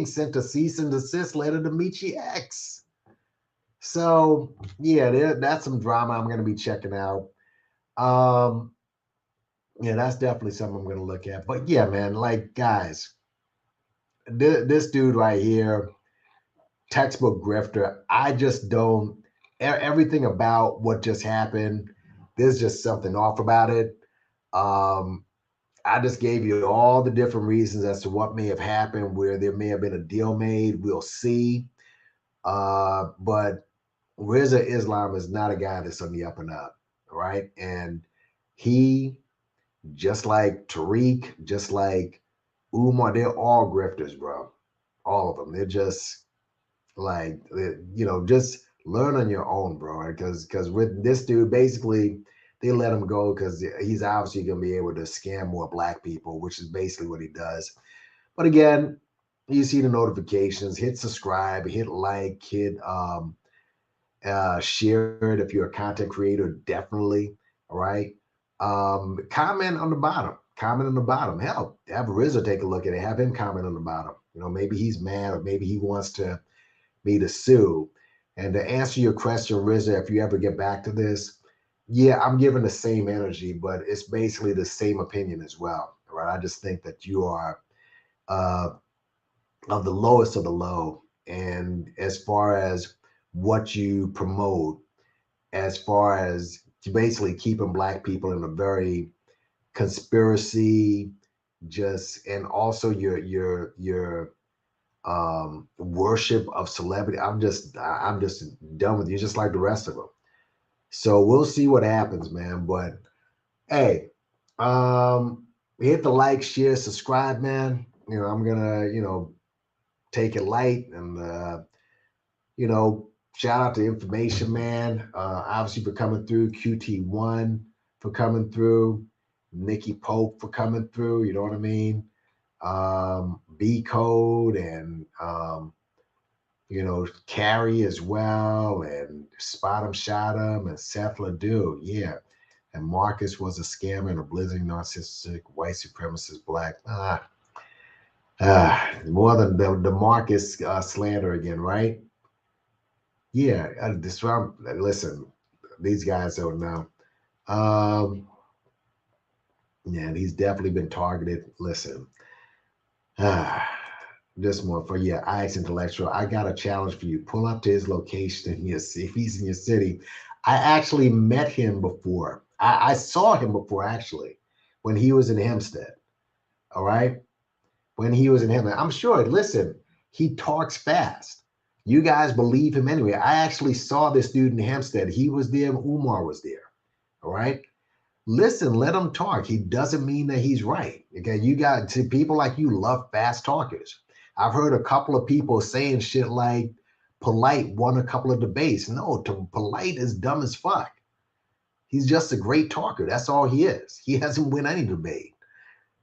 sent a cease and desist letter to Michi X. So yeah, that's some drama I'm going to be checking out. Yeah, that's definitely something I'm going to look at. But yeah, man, like, guys, this dude right here, textbook grifter. I just don't. Everything about what just happened, there's just something off about it. I just gave you all the different reasons as to what may have happened, where there may have been a deal made. We'll see. But Rizza Islam is not a guy that's on the up and up, right? And he, just like Tariq, just like Umar, they're all grifters, bro. All of them. They're just like, just learn on your own, bro. Because with this dude, basically, they let him go because he's obviously going to be able to scam more black people, which is basically what he does. But again, you see the notifications, hit subscribe, hit like, hit share it if you're a content creator, definitely. All right. Comment on the bottom. Comment on the bottom. Hell, have Rizza take a look at it. Have him comment on the bottom. Maybe he's mad or maybe he wants me to sue. And to answer your question, Rizza, if you ever get back to this, yeah, I'm giving the same energy, but it's basically the same opinion as well. Right? I just think that you are of the lowest of the low. And as far as what you promote, as far as basically keeping black people in a very conspiracy, and also your worship of celebrity. I'm just done with you, just like the rest of them. So we'll see what happens, man. But hey, hit the like, share, subscribe, man. I'm gonna, take it light and shout out to Information Man, obviously for coming through, QT1 for coming through, Nikki Pope for coming through, you know what I mean? B Code and Carrie as well, and Spot 'em, Shot 'em, and Seth Ledoux, yeah. And Marcus was a scammer and a blithering, narcissistic, white supremacist, black. More than the Marcus slander again, right? Yeah, listen, these guys don't know. Yeah, he's definitely been targeted. Listen, this one for you, Ice Intellectual. I got a challenge for you. Pull up to his location in your city. If he's in your city, I actually met him before. I saw him before, actually, when he was in Hempstead. All right, when he was in Hempstead, I'm sure. Listen, he talks fast. You guys believe him anyway. I actually saw this dude in Hempstead. He was there. Umar was there. All right. Listen, let him talk. He doesn't mean that he's right. Okay. You got to people like you love fast talkers. I've heard a couple of people saying shit like Polite won a couple of debates. No, Polite is dumb as fuck. He's just a great talker. That's all he is. He hasn't won any debate.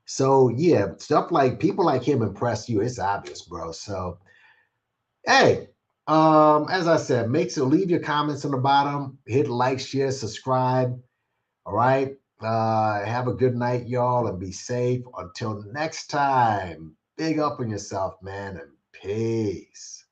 So yeah, stuff like people like him impress you. It's obvious, bro. So hey, as I said, leave your comments on the bottom. Hit like, share, subscribe. All right. Have a good night, y'all, and be safe. Until next time, big up on yourself, man, and peace.